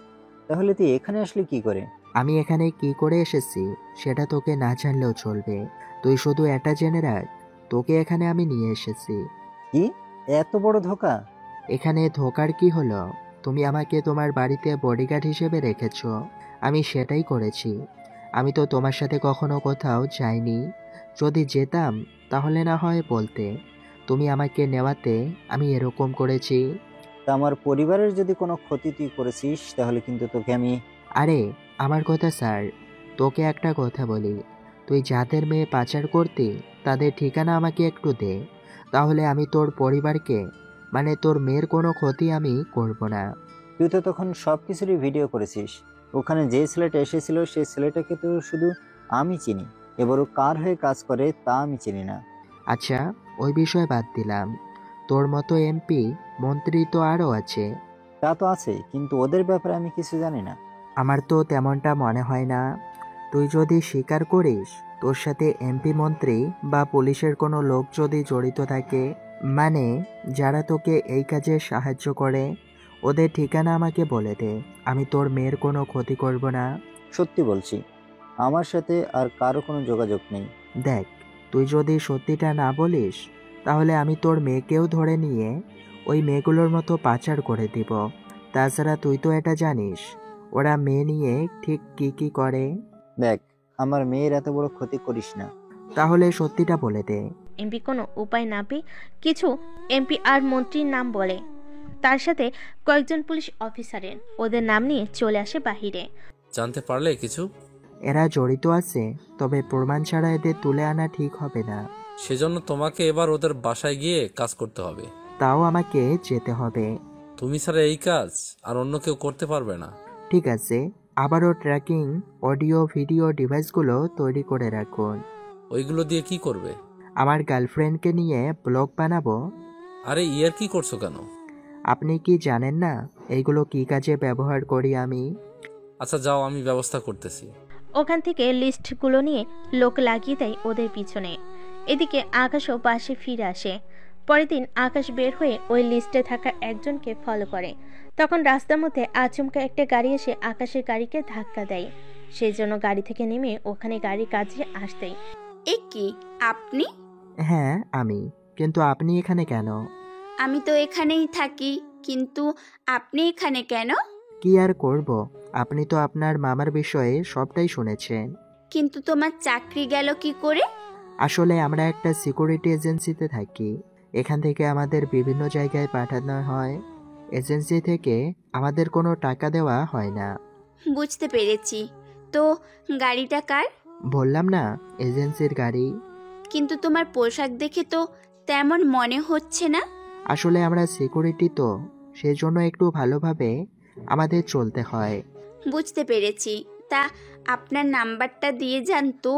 Speaker 10: তাহলে তুই এখানে আসলি কি করে?
Speaker 2: আমি এখানে কি করে এসেছি সেটা তোকে না জানলেও চলবে। তুই শুধু এটা জেনে রাখ, তোকে এখানে আমি নিয়ে এসেছি।
Speaker 10: কি এত বড় ধোকা?
Speaker 2: এখানে ধোকার কি হলো? তুমি আমাকে তোমার বাড়িতে বডিগার্ড হিসেবে রেখেছো, আমি সেটাই করেছি। আমি তো তোমার সাথে কখনো কোথাও যাইনি। যদি যেতাম তাহলে না হয় বলতে। তুমি আমাকে নেওয়াতে আমি এরকম করেছি।
Speaker 10: তা আমার পরিবারের যদি কোনো ক্ষতি তুই করেছিস তাহলে কিন্তু তোকে আমি...
Speaker 2: আরে আমার কথা স্যার, তোকে একটা কথা বলি, তুই যাদের মেয়ে পাচার করতি তাদের ঠিকানা আমাকে একটু দে, তাহলে আমি তোর পরিবারকে, মানে তোর মেয়ের কোনো ক্ষতি আমি করব না।
Speaker 10: তুই তো তখন সব কিছুরই ভিডিও করেছিস। ওখানে যে ছেলেটা এসেছিল সেই ছেলেটাকে তো শুধু আমি চিনি, এবার ও কার হয়ে কাজ করে তা আমি চিনি না।
Speaker 2: আচ্ছা ওই বিষয় বাদ দিলাম, তোর মতো এমপি মন্ত্রী তো আরও আছে।
Speaker 10: তা তো আছে, কিন্তু ওদের ব্যাপারে আমি কিছু জানি না।
Speaker 2: আমার তো তেমনটা মনে হয় না। তুই যদি স্বীকার করিস তোর সাথে এমপি মন্ত্রী বা পুলিশের কোনো লোক যদি জড়িত থাকে, মানে যারা তোকে এই কাজে সাহায্য করে, ওদের ঠিকানা আমাকে বলে দে, আমি তোর মেয়ের কোনো ক্ষতি করব না।
Speaker 10: সত্যি বলছি, আমার সাথে আর কারো কোনো যোগাযোগ নেই।
Speaker 2: দেখ, তুই যদি সত্যিটা না বলিস তাহলে আমি তোর মেয়েকেও ধরে নিয়ে ওই মেয়েগুলোর মতো পাচার করে দিব। তাছাড়া তুই তো এটা জানিস ওরা মেয়ে নিয়ে ঠিক কি কি করে।
Speaker 10: দেখ, আমার মেয়ের এত বড় ক্ষতি করিস না।
Speaker 2: তাহলে সত্যিটা বলে দে।
Speaker 1: এমপি কোনো উপায় না পেয়ে কিছু এমপি আর মন্ত্রীর নাম বলে, তার সাথে কয়েকজন পুলিশ অফিসারের, ওদের নাম নিয়ে চলে আসে বাহিরে।
Speaker 11: জানতে পারলে কিছু?
Speaker 2: এরা জড়িত আছে, তবে প্রমাণ ছাড়া এদের তুলে আনা ঠিক হবে না।
Speaker 11: সেজন্য তোমাকে এবার ওদের বাসায় গিয়ে কাজ করতে হবে।
Speaker 2: তাও আমাকে যেতে হবে।
Speaker 11: তুমি ছাড়া এই কাজ আর অন্য কেউ করতে পারবে না।
Speaker 2: ঠিক আছে, আবারও ট্র্যাকিং অডিও ভিডিও ডিভাইসগুলো তৈরি করে রাখুন।
Speaker 11: ওইগুলো দিয়ে কি করবে?
Speaker 2: আমার গার্লফ্রেন্ডকে নিয়ে ব্লগ বানাবো।
Speaker 11: আরে ইয়ার কি করছো কেন?
Speaker 2: আপনি কি জানেন না এইগুলো কি কাজে ব্যবহার করি আমি?
Speaker 11: আচ্ছা যাও, আমি ব্যবস্থা করতেছি।
Speaker 1: ওখান থেকে লিস্টগুলো নিয়ে লোক লাগিয়ে দেয় ওদের পিছনে। এদিকে আকাশও বাসে ফিরে আসে। পরের দিন আকাশ বের হয়ে ওই লিস্টে থাকা একজনকে ফলো করে। তখন রাস্তার মধ্যে আচমকা একটা গাড়ি এসে আকাশের গাড়িকে ধাক্কা দেয়। সেই জন্য গাড়ি থেকে নেমে ওখানে গাড়ির কাছে আসতেই,
Speaker 5: এ কি আপনি?
Speaker 2: হ্যাঁ আমি, কিন্তু আপনি এখানে কেন?
Speaker 5: আমি তো এখানেই থাকি, কিন্তু আপনি এখানে কেন?
Speaker 2: কি আর করব, আপনি তো আপনার মামার বিষয়ে সবটাই শুনেছেন।
Speaker 5: কিন্তু তোমার চাকরি গেল কি করে?
Speaker 2: আসলে আমরা একটা সিকিউরিটি এজেন্সিতে থাকি। এখান থেকে আমাদের বিভিন্ন জায়গায় পাঠানো হয়। এজেন্সি থেকে আমাদের কোনো টাকা দেওয়া হয় না।
Speaker 5: বুঝতে পেরেছি। তো গাড়িটা কার?
Speaker 2: বললাম না, এজেন্সির গাড়ি।
Speaker 5: কিন্তু তোমার পোশাক দেখে তো তেমন মনে হচ্ছে না।
Speaker 2: আসলে আমরা সিকিউরিটি তো, সেজন্য একটু ভালোভাবে আমাদের চলতে হয়।
Speaker 5: বুঝতে পেরেছি। তা আপনার নাম্বারটা দিয়ে যান তো।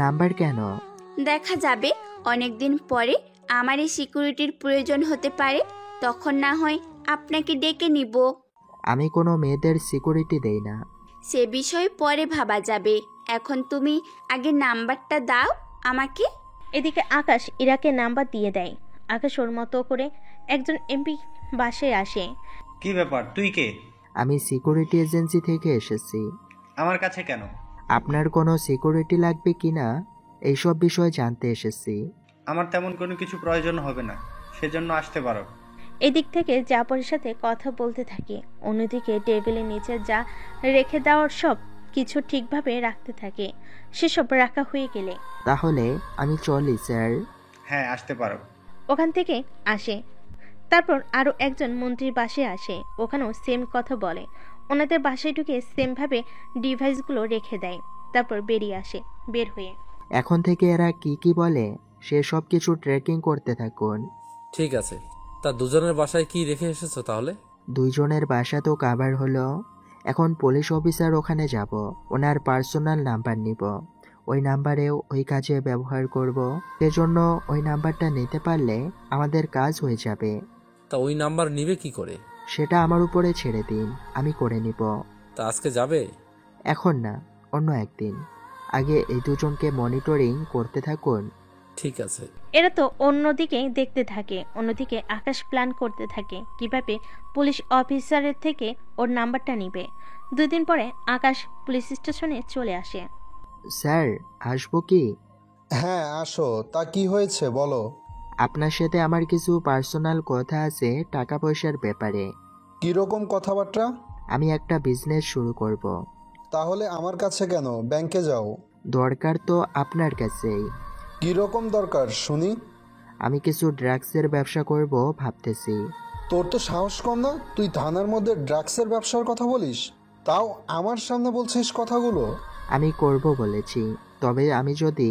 Speaker 2: নাম্বার কেন?
Speaker 5: দেখা যাবে অনেকদিন পরে আমার এই সিকিউরিটির প্রয়োজন হতে পারে, তখন না হয় আপনাকে ডেকে নিব।
Speaker 2: আমি কোনো মেয়েদের সিকিউরিটি দেই না।
Speaker 5: সে বিষয়ে পরে ভাবা যাবে। এখন তুমি আগে নাম্বারটা দাও আমাকে।
Speaker 1: এদিকে আকাশ ইরাকে নাম্বার দিয়ে দেয়। আকাশ ওর মতো করে একজন এমপি বাসে আসে।
Speaker 8: কি ব্যাপার, তুই কে?
Speaker 2: আমি সিকিউরিটি এজেন্সি থেকে এসেছি।
Speaker 8: আমার কাছে কেন?
Speaker 2: আপনার কোনো সিকিউরিটি লাগবে কিনা এইসব বিষয়ে জানতে এসেছি।
Speaker 8: আমার তেমন কোনো কিছু প্রয়োজন হবে না, সেজন্য আসতে পারো।
Speaker 1: এদিক থেকে জাপরের সাথে কথা বলতে থাকে, অন্যদিকে টেবিলের নিচে যা রেখে দেওয়ার সব কিছু ঠিকভাবে রাখতে থাকে। সেসব রাখা হয়ে গেলে
Speaker 2: তাহলে আমি চলি স্যার।
Speaker 8: হ্যাঁ, আসতে পারো।
Speaker 1: ওখান থেকে আসে। তারপর আরও একজন মন্ত্রীর বাসে আসে, ওখানেও সেম কথা বলে। ওনাদের বাসায় ঢুকে সেমভাবে ডিভাইসগুলো রেখে দেয়। তারপর বেরিয়ে আসে। বের হয়ে
Speaker 2: এখন থেকে এরা কি কি বলে সে সব কিছু ট্র্যাকিং করতে থাকুন।
Speaker 11: ঠিক আছে। তা দুজনের বাসায় কি রেখে এসেছো তাহলে?
Speaker 2: দুইজনের বাসা তো কাভার হলো। এখন পুলিশ অফিসার ওখানে যাব, ওনার পার্সোনাল নাম্বার নিব, ওই নাম্বারেও ওই কাজে ব্যবহার করব। সেজন্য ওই নাম্বারটা নিতে পারলে আমাদের কাজ হয়ে যাবে।
Speaker 11: তা ওই নাম্বার নিবে কি করে?
Speaker 2: সেটা আমার উপরে ছেড়ে দিন, আমি করে নিব।
Speaker 11: তা আজকে যাবে?
Speaker 2: এখন না, অন্য একদিন। আগে এই দুজনকে মনিটরিং করতে থাকুন।
Speaker 11: ঠিক আছে।
Speaker 1: এরা তো অন্যদিকে দেখতে থাকে। অন্যদিকে আকাশ প্ল্যান করতে থাকে কিভাবে পুলিশ অফিসারের থেকে ওর নাম্বারটা নিবে। 2 দিন পরে আকাশ পুলিশ স্টেশনে চলে আসে।
Speaker 2: স্যার আসবো কি?
Speaker 15: হ্যাঁ আসো। তা কি হয়েছে বলো।
Speaker 2: আপনার সাথে আমার কিছু পার্সোনাল কথা আছে টাকা পয়সার ব্যাপারে।
Speaker 15: কিরকম কথাবার্তা?
Speaker 2: আমি একটা বিজনেস শুরু করব।
Speaker 15: তাহলে আমার কাছে কেন, ব্যাংকে যাও।
Speaker 2: দরকার তো আপনার কাছেই।
Speaker 15: কিরকম দরকার শুনি।
Speaker 2: আমি কিছু ড্রাগসের ব্যবসা করব ভাবতেছি।
Speaker 15: তোর তো সাহস কম না, তুই থানার মধ্যে ড্রাগসের ব্যবসার কথা বলিস, তাও আমার সামনে বলছিস কথাগুলো।
Speaker 2: আমি করব বলেছি, তবে আমি যদি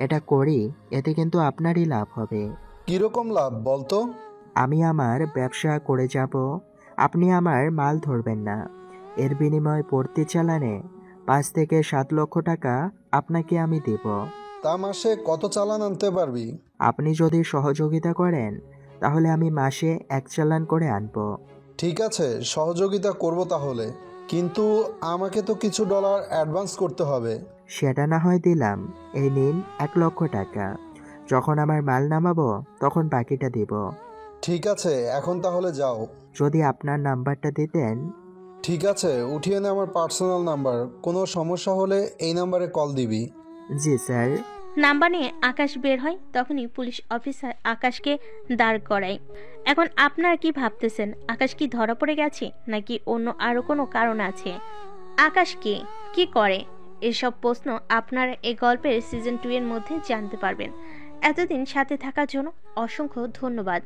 Speaker 2: এটা করি এতে কিন্তু আপনারই লাভ হবে।
Speaker 15: কিরকম লাভ বলতো?
Speaker 2: আমি আমার ব্যবসা করে যাব, আপনি আমার মাল ধরবেন না। এর বিনিময়ে প্রতি চালানে 5 থেকে 7 লক্ষ টাকা আপনাকে আমি দেব।
Speaker 15: তা মাসে কত চালান আনতে পারবি?
Speaker 2: আপনি যদি সহযোগিতা করেন তাহলে আমি মাসে 1 চালান করে আনব।
Speaker 15: ঠিক আছে, সহযোগিতা করব তাহলে, কিন্তু আমাকে তো কিছু ডলার অ্যাডভান্স করতে হবে।
Speaker 2: সেটা না হয় দিলাম, এই নিন 1 লক্ষ টাকা। যখন আমার মাল নামাবো তখন বাকিটা দিব।
Speaker 15: ঠিক আছে, এখন তাহলে যাও।
Speaker 2: যদি আপনার নাম্বারটা দিতেন।
Speaker 15: ঠিক আছে, উঠিয়ে নে আমার পার্সোনাল নাম্বার, কোনো সমস্যা হলে এই নাম্বারে কল দিবি।
Speaker 2: জি স্যার।
Speaker 1: নাম্বার নিয়ে আকাশ বের হয়, তখনই পুলিশ অফিসার আকাশকে দাঁড় করায়। এখন আপনারা কি ভাবতেছেন, আকাশ কি ধরা পড়ে গেছে নাকি অন্য আরো কোনো কারণ আছে? আকাশ কে, কি করে, এসব প্রশ্ন আপনারা এই গল্পের সিজন 2 এর মধ্যে জানতে পারবেন। এতদিন সাথে থাকার জন্য অসংখ্য ধন্যবাদ।